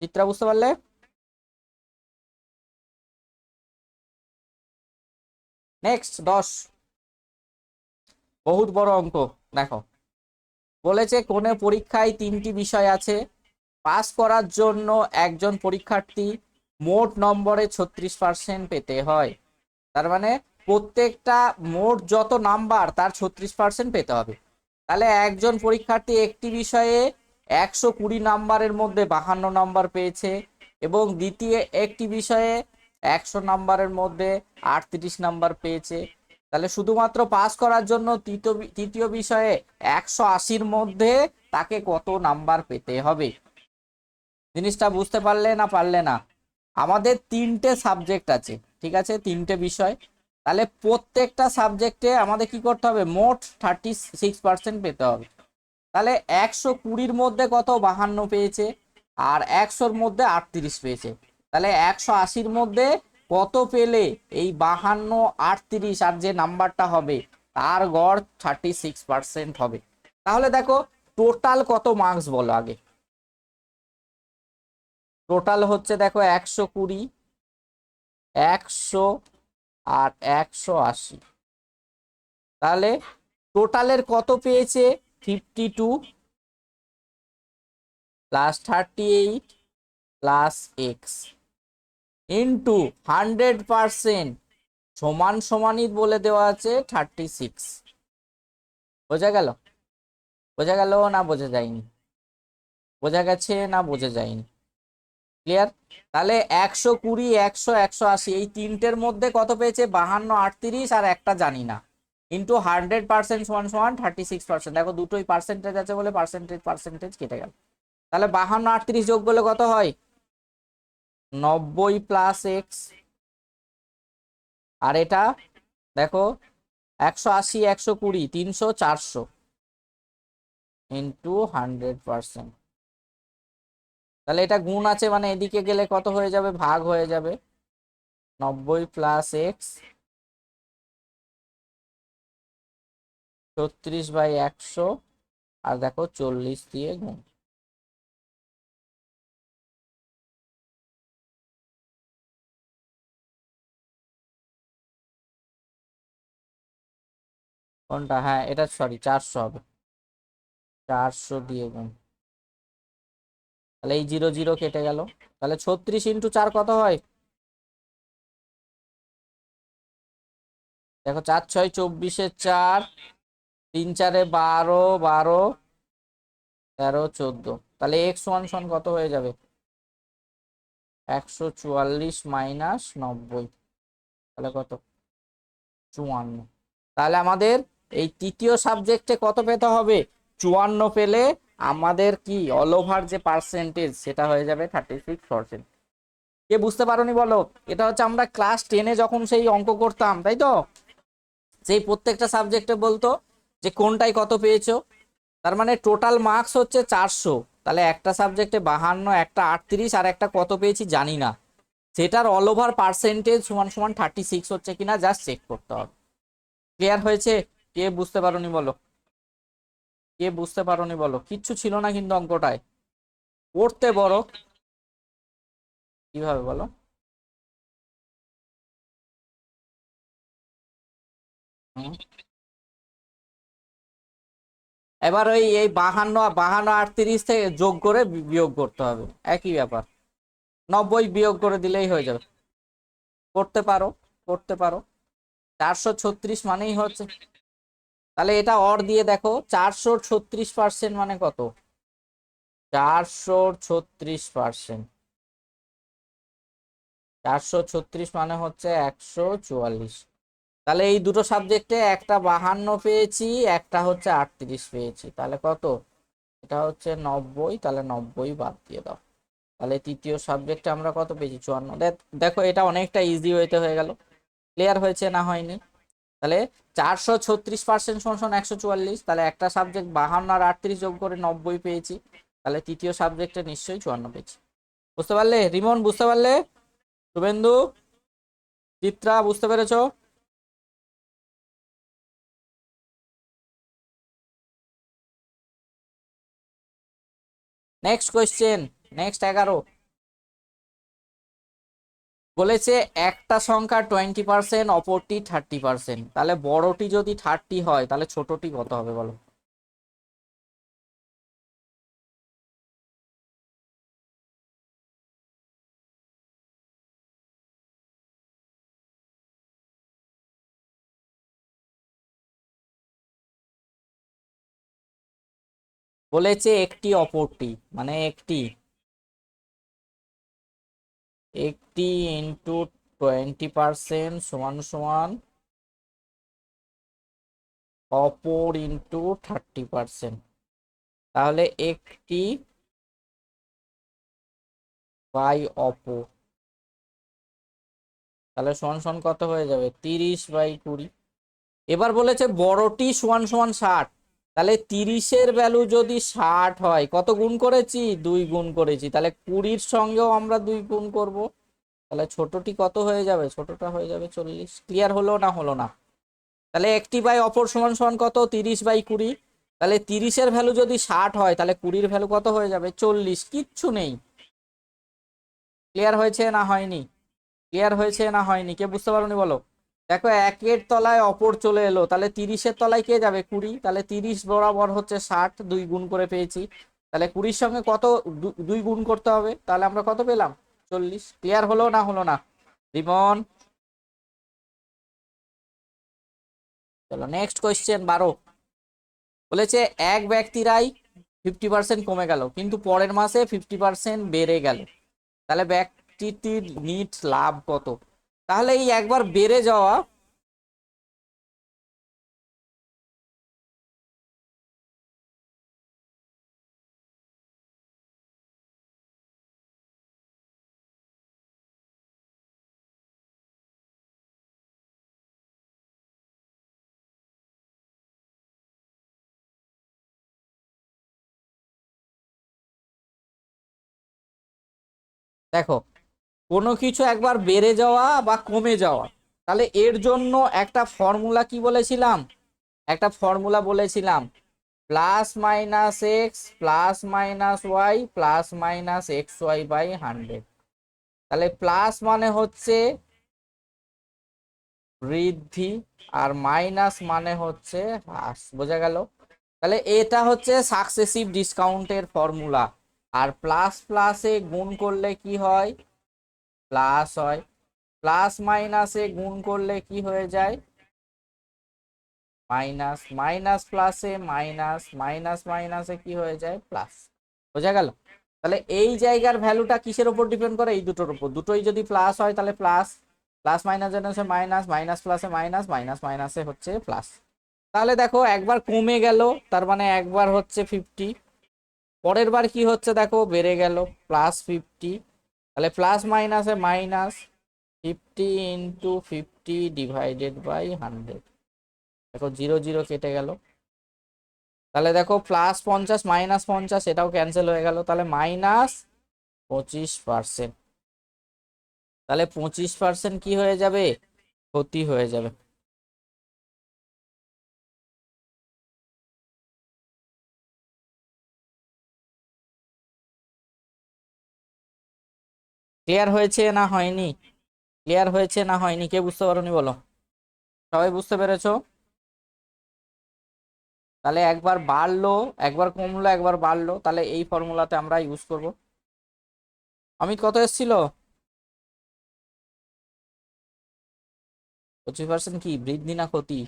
চিত্রা বুঝতে পারলে? নেক্সট 10, বহুত বড় অঙ্ক। দেখো, বলেছে কোন পরীক্ষায় 3টি বিষয় আছে, পাস করার জন্য একজন পরীক্ষার্থী মোট নম্বরে 36% পেতে হয়। তার মানে প্রত্যেকটা মোট যত নাম্বার তার 36% পেতে হবে। তাহলে একজন পরীক্ষার্থী একটি বিষয়ে 120 নাম্বারের মধ্যে 52 নাম্বার পেয়েছে, এবং দ্বিতীয় একটি বিষয়ে 100 নাম্বারের মধ্যে 38 নাম্বার পেয়েছে। তাহলে শুধুমাত্র পাস করার জন্য তৃতীয় বিষয়ে 180-র মধ্যে তাকে কত নাম্বার পেতে হবে? জিনিসটা বুঝতে পারলে না পারলে না? আমাদের 3টে সাবজেক্ট আছে, ঠিক আছে, 3টে বিষয়। তাহলে প্রত্যেকটা সাবজেক্টে আমাদের কি করতে হবে? মোট 36% পেতে হবে। তাহলে 120-র মধ্যে কত? 52 পেয়েছে, আর 100-র মধ্যে 38 পেয়েছে, তাহলে 180-র মধ্যে কত পেলে এই 52, 38 আর যে নাম্বারটা হবে তার গড় 36% হবে? তাহলে দেখো টোটাল কত মার্কস বলো আগে? টোটাল হচ্ছে দেখো 120, 100 আর 180, তাহলে টোটালের কত পেয়েছে? 52 প্লাস 38 প্লাস এক্স ইন্টু 100% সমান সমানই বলে দেওয়া আছে 36। বোঝা গেল? বোঝা গেল না বোঝা যায়নি? বোঝা গেছে না বোঝা যায়নি? ক্লিয়ার? তাহলে 120, 100, 180 এই 3টের মধ্যে কত পেয়েছে? 52, 38 আর একটা জানি না। ইন্টু 100% সমান সমান 36%। দেখো দুটোই পার্সেন্টেজ আছে বলে পার্সেন্টেজ কেটে গেল। তাহলে 52 38 যোগ করলে কত হয়? 90 প্লাস এক্স। আর এটা দেখো 180 120 300 400 ইন্টু 100%। তাহলে এটা গুণ আছে মানে এদিকে গেলে কত হয়ে যাবে? ভাগ হয়ে যাবে। 90 প্লাস এক্স 36/100 আর দেখো 40 দিয়ে গুণ। কোনটা? হ্যাঁ এটা সরি 400 হবে, 400 দিয়ে গুণ। তাহলে এই 0 0 কেটে গেল। তাহলে 36 ইন্টু 4 কত হয়? দেখো 4 6 24 4, 3 4 12 12 13 14। তাহলে এক্স ওয়ান সমান কত হয়ে যাবে? 144 মাইনাস 90। তাহলে কত? 54। তাহলে আমাদের এই তৃতীয় সাবজেক্টে কত পেতে হবে? 54 পেলে আমাদের কি অল ওভার যে পার্সেন্টেজ সেটা হয়ে যাবে 36%। কে বুঝতে পারোনি বলো? এটা হচ্ছে আমরা ক্লাস 10-এ যখন সেই অঙ্ক করতাম, তাই তো, সেই প্রত্যেকটা সাবজেক্টে বলতো যে কোনটাই কত পেয়েছো। তার মানে টোটাল মার্কস হচ্ছে 400। তাহলে একটা সাবজেক্টে 52, একটা 38 আর একটা কত পেয়েছি জানি না, সেটার অল ওভার পার্সেন্টেজ সমান সমান 36 হচ্ছে কিনা জাস্ট চেক করতে হবে। ক্লিয়ার হয়েছে? কে বুঝতে পারোনি বলো? কে বুঝতে পারোনি বলো? কিচ্ছু ছিল না কিন্তু অঙ্কটায়। পড়তে বড় কিভাবে বলো? হুম। এবার ওই এই 52 52 38 থেকে যোগ করে বিয়োগ করতে হবে, একই ব্যাপার। 90 বিয়োগ করে দিলেই হয়ে যাবে। করতে পারো, করতে পারো। 436 মানেই হচ্ছে, তাহলে এটা অর দিয়ে দেখো 436% মানে কত? 436%, 436 মানে হচ্ছে 144। তাহলে এই দুটো সাবজেক্টে একটা 52 পেয়েছি, একটা হচ্ছে 38 পেয়েছি। তাহলে কত? এটা হচ্ছে 90, তাহলে 90 বাদ দিয়ে দাও। তাহলে তৃতীয় সাবজেক্টে আমরা কত পেয়েছি? 54। দেখো এটা অনেকটা ইজি হইতে হয়ে গেল। ক্লিয়ার হয়েছে না হয়নি? তাহলে 436% সমান 144। তাহলে একটা সাবজেক্ট 52 আর 38 যোগ করে 90 পেয়েছি। তাহলে তৃতীয় সাবজেক্টে নিশ্চয়ই 54 পেয়েছি। বুঝতে পারলে? রিমন বুঝতে পারলে? শুভেন্দু, চিত্রা বুঝতে পেরেছো? Next question, next 11। বলেছে একটা সংখ্যা 20%, অপরটি 30%। তাহলে বড়টি যদি 30 হয় তাহলে ছোটটি কত হবে বলো? বলেছে একটি অপরটি, মানে একটি, একটি ইন্টু 20% সমান সমান অপর ইন্টু 30%। তাহলে একটি বাই অপর, তাহলে সমান সমান কত হয়ে যাবে? 30/20। এবার বলেছে বড়টি সমান সমান 60। তাহলে 30-এর ভ্যালু যদি 60 হয়, কত গুণ করেছি? 2 গুণ করেছি। তাহলে 20-র সঙ্গেও আমরা 2 গুণ করব। তাহলে ছোটটি কত হয়ে যাবে? ছোটটা হয়ে যাবে 40। ক্লিয়ার হলো না হলো না? তাহলে একটি বাই অপর সমান সমান কত? 30/20। তাহলে 30-এর ভ্যালু যদি 60 হয় তাহলে 20-র ভ্যালু কত হয়ে যাবে? 40। কিচ্ছু নেই। ক্লিয়ার হয়েছে না হয়নি? ক্লিয়ার হয়েছে না হয়নি? কে বুঝতে পারোনি বলো? দেখো একের তলায় অপর চলে এলো, তাহলে 30-এর তলায় কে যাবে? 20। তাহলে 30 বরাবর হচ্ছে 60, 2 গুণ করে পেয়েছি। তাহলে 20-র সঙ্গে কত 2 গুণ করতে হবে, তাহলে আমরা কত পেলাম? 40। ক্লিয়ার হলো না হলো না? রিমন, চলো নেক্সট কোয়েশ্চেন 12। বলেছে এক ব্যক্তির আয় 50% কমে গেল কিন্তু পরের মাসে 50% বেড়ে গেল, তাহলে ব্যক্তিটির নিট লাভ কত? তাহলে এই একবার বেড়ে যাওয়া দেখো কোনো কিছু একবার বেড়ে যাওয়া বা কমে যাওয়া, তাহলে এর জন্য একটা ফর্মুলা কি বলেছিলাম, একটা ফর্মুলা বলেছিলাম, plus minus x plus minus y plus minus x y by 100। তাহলে প্লাস মানে হচ্ছে বৃদ্ধি আর মাইনাস মানে হচ্ছে হ্রাস, বোঝা গেল? তাহলে এটা হচ্ছে সাকসেসিভ ডিসকাউন্টের ফর্মুলা। আর প্লাস প্লাসে গুণ করলে কি হয়, প্লাস হয়। প্লাস মাইনাসে গুণ করলে কি হয়ে যায়, মাইনাস। মাইনাস প্লাসে মাইনাস, মাইনাস মাইনাসে কি হয়ে যায়, প্লাস। বোঝা গেল? তাহলে এই জায়গার ভ্যালুটা কিসের উপর ডিপেন্ড করে, এই দুটোর উপর। দুটোই যদি প্লাস হয় তাহলে প্লাস, প্লাস মাইনাস হচ্ছে মাইনাস, মাইনাস প্লাসে মাইনাস, মাইনাস মাইনাসে হচ্ছে প্লাস। তাহলে দেখো একবার কমে গেল, তার মানে একবার হচ্ছে 50, পরের বার কি হচ্ছে দেখো বেড়ে গেল +50। তাহলে প্লাস মাইনাসে মাইনাস, 50 × 50 / 100। দেখো 0 0 কেটে গেল। তাহলে দেখো +50 -50 এটাও ক্যান্সেল হয়ে গেল, তাহলে -25%। তাহলে 25% কি হয়ে যাবে, ক্ষতি হয়ে যাবে। ক্লিয়ার হয়েছে না হয়নি? ক্লিয়ার হয়েছে না হয়নি, কে বুঝতে পারোনি বলো? সবাই বুঝতে পেরেছো? তাহলে একবার বাড়লো, একবার কমলো, একবার বাড়লো, তাহলে এই ফর্মুলাতে আমরা ইউজ করব। অমিত কত এসেছিল? 25% কি বৃদ্ধি না ক্ষতি?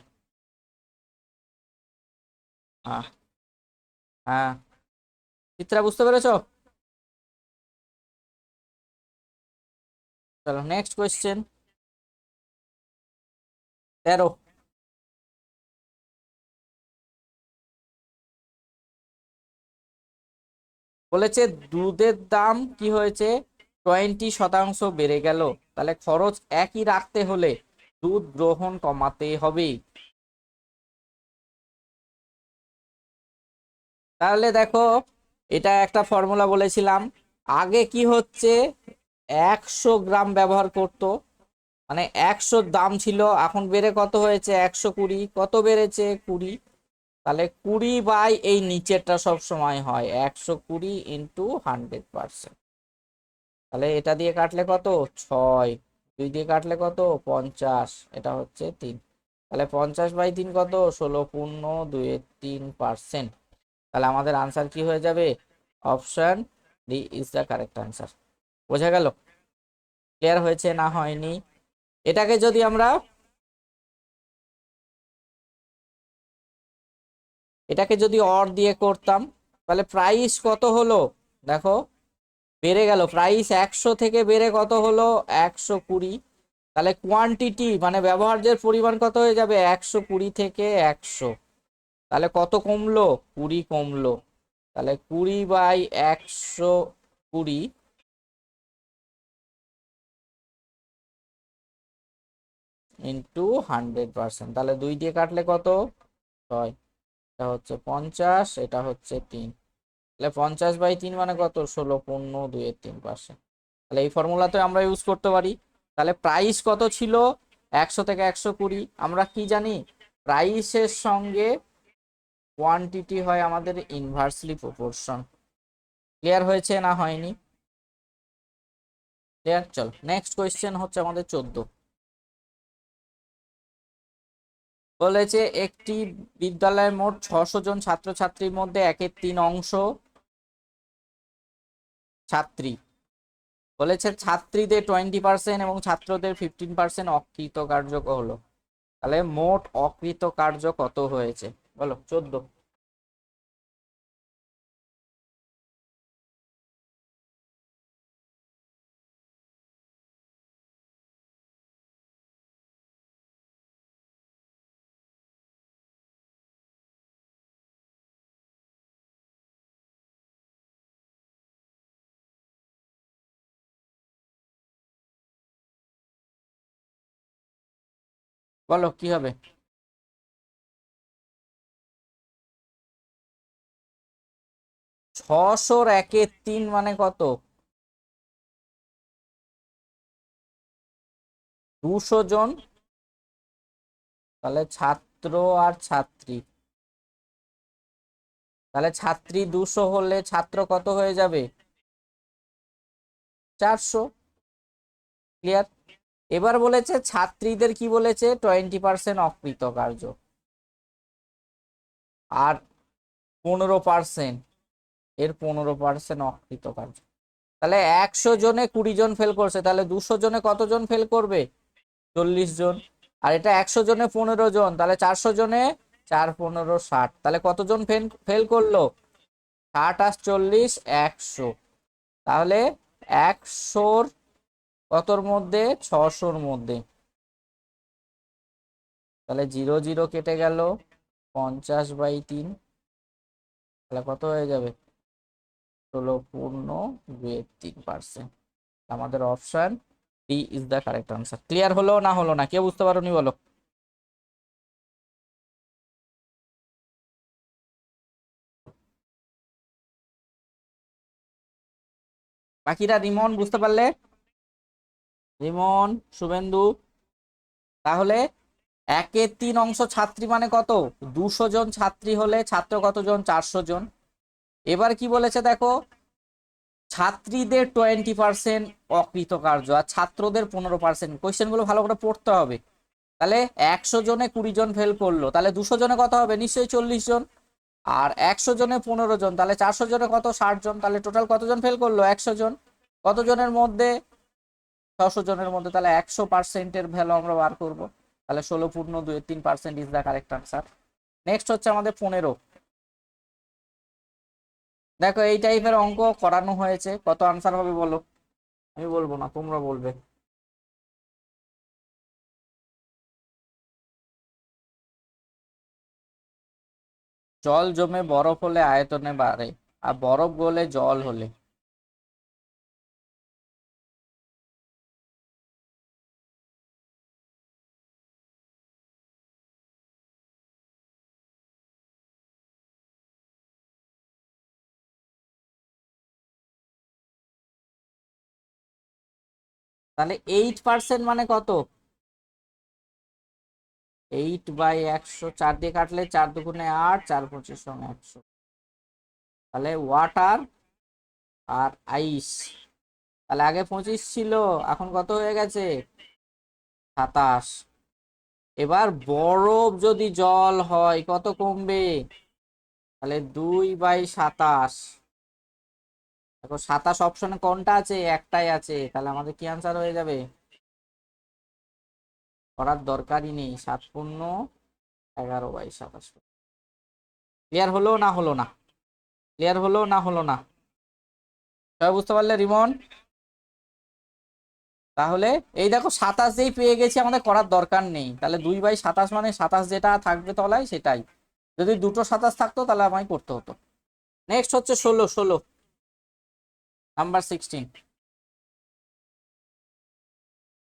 হ্যাঁ হ্যাঁ, চিত্রা বুঝতে পেরেছো? চলো নেক্সট কোয়েশ্চেন। 13 বলেছে দুধের দাম কি হয়েছে, 20% বেড়ে গেল। তাহলে খরচ একই রাখতে হলে দুধ গ্রহণ কমাতে হবে। তাহলে দেখো এটা একটা ফর্মুলা বলেছিলাম, আগে কি হচ্ছে 100 গ্রাম ব্যবহার করতো, মানে 100 দাম ছিল, এখন বেড়ে কত হয়েছে 120, কত বেড়েছে 20। তাহলে 20 এই নিচেরটা সব সময় হয় 120 × 100%। তাহলে এটা দিয়ে কাটলে কত 6, 2 দিয়ে কাটলে কত 50, এটা হচ্ছে 3। তাহলে 50/3 কত 16.23%। তাহলে আমাদের আনসার কি হয়ে যাবে, option D is the correct answer. বোঝা গেল? ক্লিয়ার হয়েছে না হয়নি? এটাকে যদি আমরা, এটাকে যদি অর দিয়ে করতাম, তাহলে প্রাইস কত হলো, দেখো বেড়ে গেল প্রাইস 100 থেকে বেড়ে কত হলো 120। তাহলে কোয়ান্টিটি মানে ব্যবহার্যের পরিমাণ কত হয়ে যাবে 120 থেকে 100। তাহলে কত কমলো 20 কমলো। তাহলে 20/120 ইন্টু 100%। তাহলে 2 দিয়ে কাটলে কত 6, এটা হচ্ছে 50, এটা হচ্ছে 3। তাহলে 50/3 মানে কত 16.23%। তাহলে এই ফর্মুলাতে আমরা ইউজ করতে পারি। তাহলে প্রাইস কত ছিল 100 থেকে 120, আমরা কি জানি প্রাইসের সঙ্গে কোয়ান্টিটি হয় আমাদের ইনভার্সলি প্রপোর্শন। ক্লিয়ার হয়েছে না হয়নি? ক্লিয়ার। চল নেক্সট কোয়েশ্চেন হচ্ছে আমাদের 14। বলেছে একটি বিদ্যালয়ের মোট 600 জন ছাত্রছাত্রীর মধ্যে 1/3 ছাত্রী, বলেছে ছাত্রীদের 20% এবং ছাত্রদের 15% অকৃতকার্য হলো। তাহলে মোট অকৃতকার্য কত হয়েছে বলো? 14। বলো কি হবে? 600-3 মানে কত? 200 জন, তাহলে ছাত্র আর ছাত্রী, তাহলে ছাত্রী 200 হলে ছাত্র কত হয়ে যাবে? 400। ক্লিয়ার? এবার বলেছে ছাত্রীদের কি বলেছে? 20% অকৃতকার্য আর 15%, এর 15% অকৃতকার্য। তাহলে 100 জনে 20 জন ফেল করছে, তাহলে 200 জনে কতজন ফেল করবে? 40 জন। আর এটা 100 জনে 15 জন, তাহলে 400 জনে 4 15 60, তাহলে কতজন ফেল করলো? 60 আর 40 100। তাহলে 100-র কতর মধ্যে? 600-র মধ্যে। তাহলে 0 0 কেটে গেল, 50/3, তাহলে কত হয়ে যাবে? 16.3%। আমাদের option D is the correct answer. Clear হলো না হলো না? কেউ বুঝতে পারোনি বলো? বাকিরা রিমন বুঝতে পারলে? রিমন, শুভেন্দু, তাহলে 1/3 অংশ ছাত্রী মানে কত? 200 জন ছাত্রী হলে ছাত্র কতজন? 400 জন। এবার কি বলেছে দেখো, ছাত্রীদের 20% অকৃতকার্য আর ছাত্রদের 15%। কোয়েশ্চেন গুলো ভালো করে পড়তে হবে। তাহলে 100 জনে 20 জন ফেল করলো, তাহলে 200 জনে কত হবে? নিশ্চয়ই 40 জন। আর 100 জনে 15 জন, তাহলে 400 জনে কত? 60 জন। তাহলে টোটাল কতজন ফেল করলো? 100 জন। কতজনের মধ্যে? 600 জনের মধ্যে। তাহলে 100%-এর ভ্যালু আমরা বার করবো। তাহলে 16.23% is the correct answer. Next হচ্ছে আমাদের 15। দেখো এই টাইপের অঙ্ক করানো হয়েছে, কত আনসার হবে বলো? আমি বলবো না, তোমরা বলবে। জল জমে বরফ হলে আয়তনে বাড়ে, আর বরফ গলে জল হলে? তাহলে 8% মানে কত? 8/100, 4 দিয়ে কাটলে 4 দুগুণে 8, 4 25 100। তাহলে ওয়াটার আর আইস, তাহলে আগে 25 ছিল, এখন কত হয়ে গেছে? 27। এবার বরফ যদি জল হয় কত কমবে? তাহলে 2/27। দেখো 27 অপশনে কোনটা আছে? একটাই আছে, তাহলে আমাদের কি আনসার হয়ে যাবে? করার দরকারই নেই, 7×11/27। ক্লিয়ার হলো না হলো না? ক্লিয়ার হলো না হলো না? সবাই বুঝতে পারলে রিমন? তাহলে এই দেখো 27 যেই পেয়ে গেছি, আমাদের করার দরকার নেই। তাহলে 2/27 মানে 27 যেটা থাকবে তলায় সেটাই। যদি দুটো 27 থাকতো তাহলে আমায় করতে হতো। নেক্সট হচ্ছে 16 নাম্বার 16।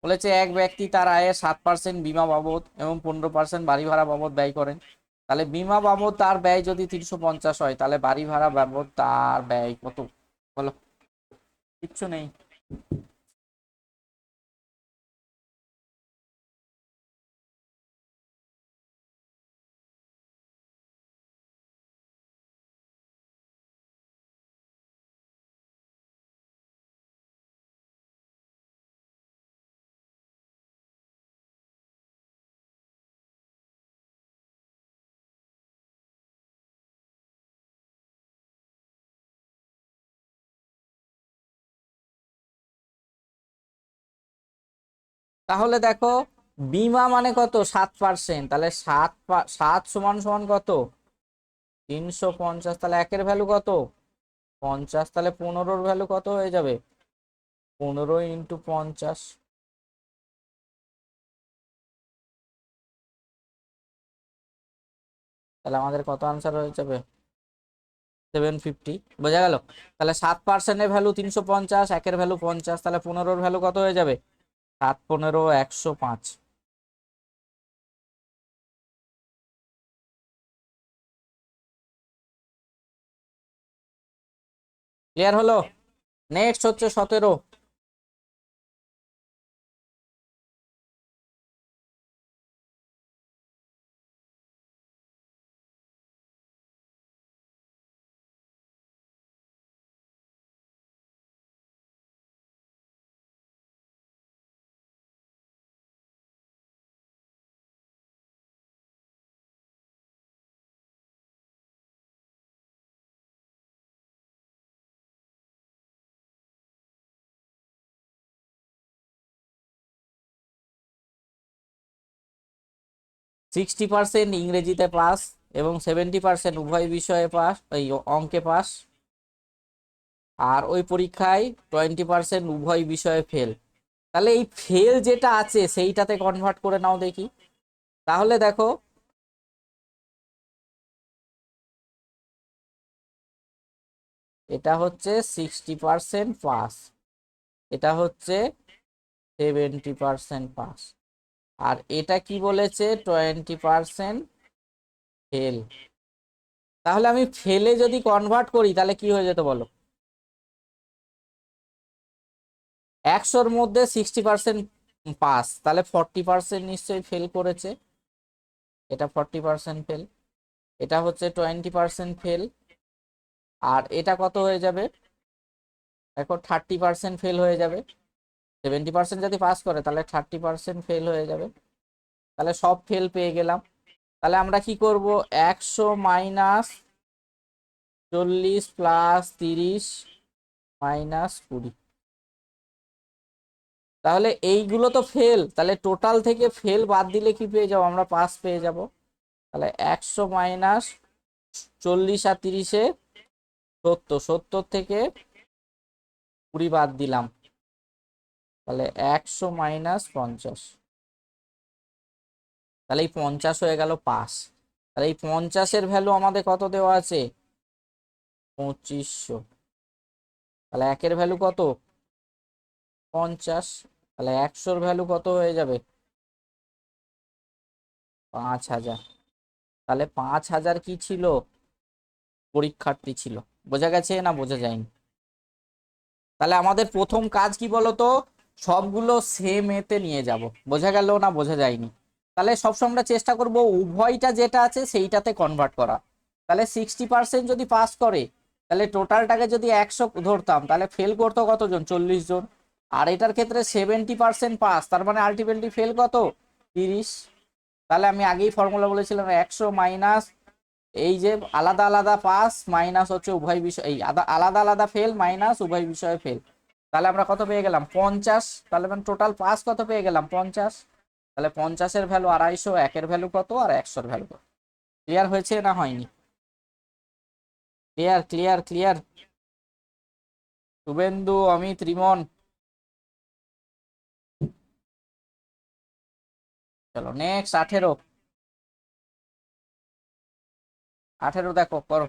বলেছে এক ব্যক্তি তার আয়ের 7% বীমা বাবদ এবং 15% বাড়ি ভাড়া বাবদ ব্যয় করেন। তাহলে বীমা বাবদ তার ব্যয় যদি 350 হয়, তাহলে বাড়ি ভাড়া বাবদ তার ব্যয় কত? বলো? কিচ্ছু নেই। তাহলে দেখো বীমা মানে কত? 7%। তাহলে 7 সমান সমান কত? 350। তাহলে একের ভ্যালু কত? 50। তাহলে 15-র ভ্যালু কত হয়ে যাবে? 15 × 50। তাহলে আমাদের কত আনসার হয়ে যাবে? 750। বোঝা গেল? তাহলে 7%-এর ভ্যালু 350, একের ভ্যালু 50, তাহলে 15-র ভ্যালু কত হয়ে যাবে? 7×15 = 105। ক্লিয়ার হলো? নেক্সট হচ্ছে 17। 60% ইংরেজিতে পাস এবং 70% উভয় বিষয়ে পাস, এই অঙ্কে পাস, আর ওই পরীক্ষায় 20% উভয় বিষয়ে ফেল। তাহলে এই ফেল যেটা আছে সেইটাতে কনভার্ট করে নাও দেখি। তাহলে দেখো এটা হচ্ছে 60% পাস, এটা হচ্ছে 70% পাস, আর এটা কি বলেছে 20% ফেল। তাহলে আমি ফেলে যদি কনভার্ট করি তাহলে কি হয়ে যেত বলো? 100-র মধ্যে 60% পাস, তাহলে 40% নিশ্চয়ই ফেল করেছে। এটা 40% ফেল, এটা হচ্ছে 20% ফেল, আর এটা কত হয়ে যাবে দেখো 30% ফেল হয়ে যাবে। 70% যদি পাস করে তাহলে 30% ফেল হয়ে যাবে। তাহলে সব ফেল পেয়ে গেলাম। তাহলে আমরা কি করব, 100 মাইনাস 40 প্লাস 30 মাইনাস 20। তাহলে এইগুলো তো ফেল, তাহলে টোটাল থেকে ফেল বাদ দিলে কি পেয়ে যাবো আমরা? পাস পেয়ে যাব। তাহলে 100 মাইনাস 40 আর 30-এ 70, 70 থেকে 20 বাদ দিলাম, তাহলে 100 মাইনাস 50। তাহলে এই 50 হয়ে গেল পাস। তাহলে এই 50-এর ভ্যালু আমাদের কত দেওয়া আছে? 2500। তাহলে একের ভ্যালু কত? 50। তাহলে 100-র ভ্যালু কত হয়ে যাবে? 5000। তাহলে 5000 কি ছিল? পরীক্ষার্থী ছিল। বোঝা গেছে না বোঝা যায়নি? তাহলে আমাদের প্রথম কাজ কি বলতো, সবগুলো সেম এতে নিয়ে যাব। বোঝা গেল না বোঝা যায়নি? তাহলে সবসময় আমরা চেষ্টা করব উভয়টা যেটা আছে সেইটাতে কনভার্ট করা। তাহলে 60% যদি পাস করে তাহলে টোটালটাকে যদি 100 ধরতাম তাহলে ফেল করতো কতজন? 40 জন। আর এটার ক্ষেত্রে 70% পাস, তার মানে আলটিমেটলি ফেল কত? 30। তাহলে আমি আগেই ফর্মুলা বলেছিলাম 100 মাইনাস এই যে আলাদা আলাদা পাস মাইনাস হচ্ছে উভয় বিষয়, এই আলাদা আলাদা ফেল মাইনাস উভয় বিষয়ে ফেল। তাহলে আমরা কত পেয়ে গেলাম? 50। তাহলে মানে টোটাল পাস কত পেয়ে গেলাম? 50। তাহলে 50-এর ভ্যালু 250, একের ভ্যালু কত আর 100-র ভ্যালু কত? ক্লিয়ার হয়েছে না হয়নি? Clear clear clear. Suvendu, Amit, Rimon, চলো নেক্সট 18। 18 দেখো করো।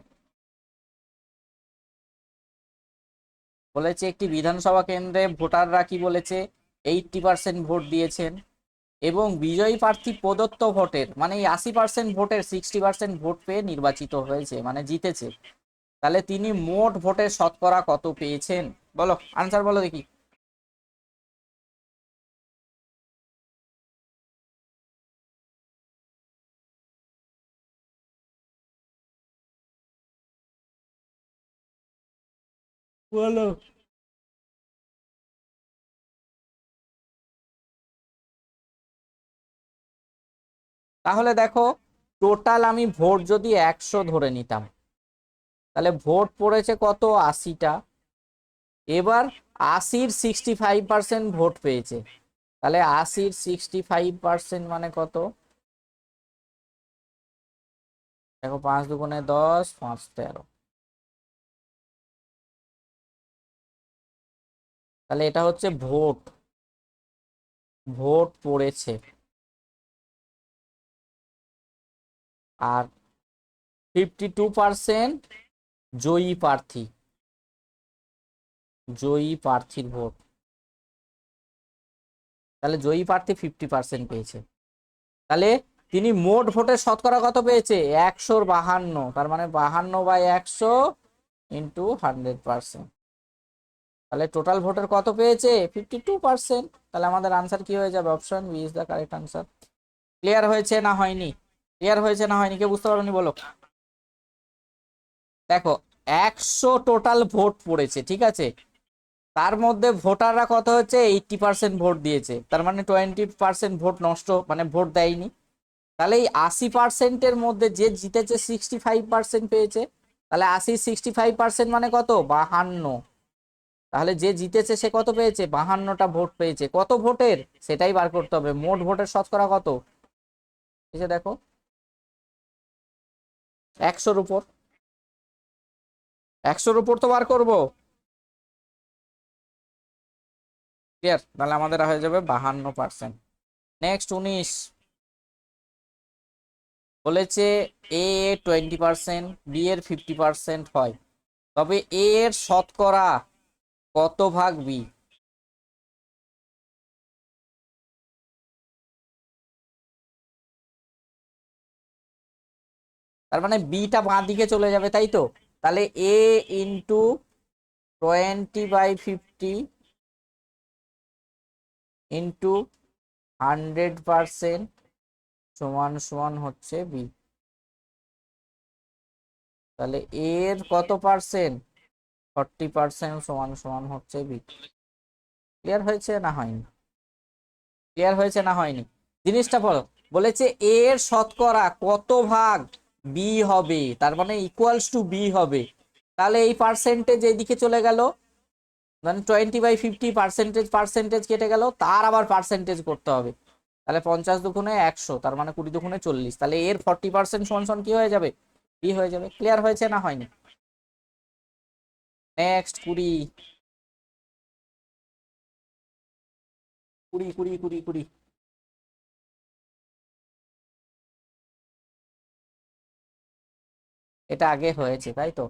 বলেছে একটি বিধানসভা কেন্দ্রে ভোটাররা কি বলেছে? 80% ভোট দিয়েছেন এবং বিজয়ী প্রার্থী প্রদত্ত ভোটের মানে এই 80% ভোটের 60% ভোট পেয়ে নির্বাচিত হয়েছে, মানে জিতেছে। তাহলে তিনি মোট ভোটের শতকরা কত পেয়েছেন? বলো আনসার বলো দেখি। বলো। তাহলে দেখো টোটাল আমি ভোট যদি 100 ধরে নিতাম তাহলে ভোট পড়েছে কত? 80টা। এবার 80-র 65% ভোট পেয়েছে, তাহলে 80-র 65% মানে কত? দেখো 5 দুগুণে 10, 5 13। তাহলে এটা হচ্ছে ভোট, ভোট পড়েছে। আর 52% জয়ী প্রার্থী, জয়ী প্রার্থীর ভোট। তাহলে জয়ী প্রার্থী 50% পেয়েছে। তাহলে তিনি মোট ভোটের শতকরা কত পেয়েছে? 152। তার মানে 52/100 ইন্টু 100%। তাহলে টোটাল ভোটের কত পেয়েছে? 52%। তাহলে আমাদের আনসার কি হয়ে যাবে? Option B is the correct answer. Clear হয়েছে না হয়নি? ক্লিয়ার হয়েছে না হয়নি? কেউ বুঝতে পারোনি বলো। দেখো 100 টোটাল ভোট পড়েছে, ঠিক আছে? তার মধ্যে ভোটাররা কত হচ্ছে? 80% ভোট দিয়েছে, তার মানে 20% ভোট নষ্ট, মানে ভোট দেয়নি। তাহলে এই 80%-এর মধ্যে যে জিতেছে 65% পেয়েছে। তাহলে 80-65% মানে কত? 52। তাহলে যে জিতেছে সে কত পেয়েছে? 52টা ভোট পেয়েছে। কত ভোটের? সেটাই বার করতে হবে। মোট ভোটের শতকরা কত? এই যে দেখো 100-র উপর, 100-র উপর তো বার করবো। ক্লিয়ার? তাহলে আমাদের হয়ে যাবে 52%। নেক্সট 19 বলেছে এ 20%, বি এর 50% হয়, তবে এ এর শতকরা কত ভাগ বি? তার মানে বিটা বাঁ দিকে চলে যাবে, তাই তো? তাহলে এ ইন্টু 20/50 ইন্টু 100% সমান সমান হচ্ছে বি। তাহলে এর কত পার্সেন্ট? 40% সমান সমান হচ্ছে বি। ক্লিয়ার হয়েছে না হয়নি? ক্লিয়ার হয়েছে না হয়নি? জিনিসটা বলো, বলেছে এ এর শতকরা কত ভাগ বি হবে, তার মানে ইকুয়ালস টু বি হবে। তাহলে এই পার্সেন্টেজ এইদিকে চলে গেল, মানে 20/50 পার্সেন্টেজ পার্সেন্টেজ কেটে গেল, তার আবার পার্সেন্টেজ করতে হবে। তাহলে 50 দুগুণে 100, তার মানে 20 দুগুণে 40। তাহলে এর 40% সমান সমান কি হয়ে যাবে? বি হয়ে যাবে। ক্লিয়ার হয়েছে না হয়নি? নেক্সট 20 20 20 20 20। এটা আগে হয়েছে, তাই তো?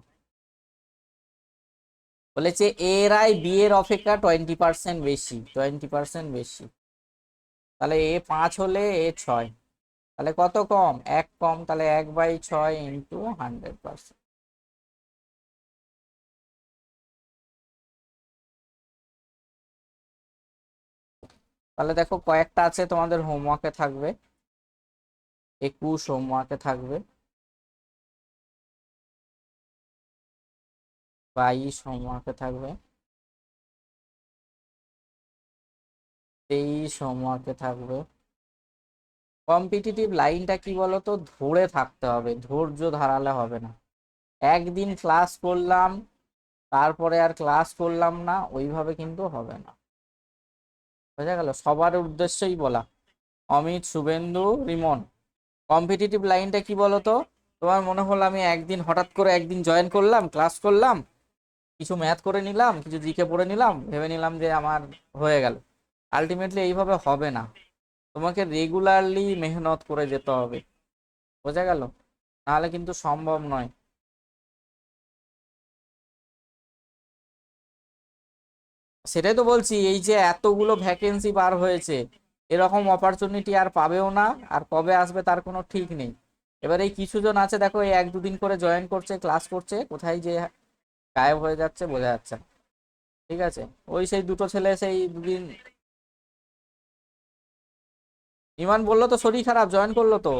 বলেছে এর আয় বি এর অপেক্ষা 20% বেশি, 20% বেশি। তাহলে এ 5 হলে এ 6, তাহলে কত কম? 1 কম। তাহলে 1/6 ইন্টু 100%। তাহলে দেখো কয়েকটা আছে তোমাদের হোমওয়ার্কে থাকবে, 21 হোমওয়ার্কে থাকবে, 22 হোমওয়ার্কে থাকবে, 23 হোমওয়ার্কে থাকবে। কম্পিটিটিভ লাইনটা কি বলতো? ধরে থাকতে হবে, ধৈর্য ধারালে হবে না। একদিন ক্লাস করলাম, তারপরে আর ক্লাস করলাম না, ওইভাবে কিন্তু হবে না। বোঝা গেল? সবার উদ্দেশ্যই বলা। অমিত, শুভেন্দু, রিমন, কম্পিটিটিভ লাইনটা কি বলতো? তোমার মনে হলো আমি একদিন হঠাৎ করে একদিন জয়েন করলাম, ক্লাস করলাম, কিছু ম্যাথ করে নিলাম, কিছু জিকে পড়ে নিলাম, ভেবে নিলাম যে আমার হয়ে গেল। আলটিমেটলি এইভাবে হবে না, তোমাকে রেগুলারলি মেহনত করে যেতে হবে। বোঝা গেল? নাহলে কিন্তু সম্ভব নয়। সেটাই তো বলছি, এই যে এতগুলো ভ্যাকেন্সি বার হয়েছে, এরকম অপরচুনিটি আর পাবেও না, আর কবে আসবে তার কোনো ঠিক নেই। এবার এই কিছু জন আছে দেখো, এই 1-2 দিন করে জয়েন করছে, ক্লাস করছে, কোথায় যে গায়েব হয়ে যাচ্ছে বোঝা যাচ্ছে না। ঠিক আছে? ওই সেই দুটো ছেলে সেই দুদিন, ইমান বললো তো শরীর খারাপ, জয়েন করলো তো।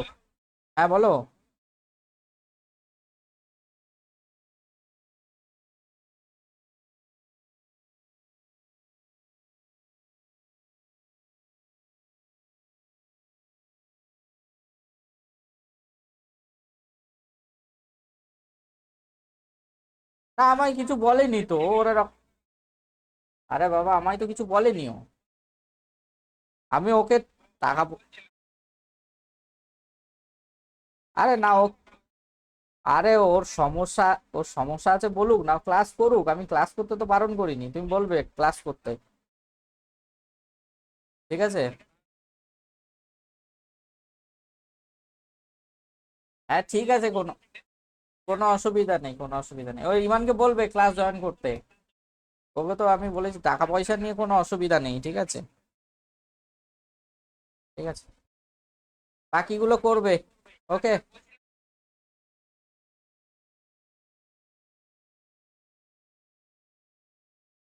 হ্যাঁ বলো। না আমায় কিছু বলেনি তো ওরা আরে বাবা, আমায় তো কিছু বলেনি ও। আমি ওকে টাকা আরে না ও, আরে ওর সমস্যা আছে বলুক না, ক্লাস করুক, আমি ক্লাস করতে তো বারণ করিনি, তুমি বলবে ক্লাস করতে। ঠিক আছে? হ্যাঁ ঠিক আছে, কোনো কোনো অসুবিধা নেই, কোনো অসুবিধা নেই, ওই ইমানকে বলবে ক্লাস জয়েন করতে। ওকে তো আমি বলেছি টাকা পয়সা নিয়ে কোনো অসুবিধা নেই, ঠিক আছে? ঠিক আছে, বাকিগুলো করবে। ওকে।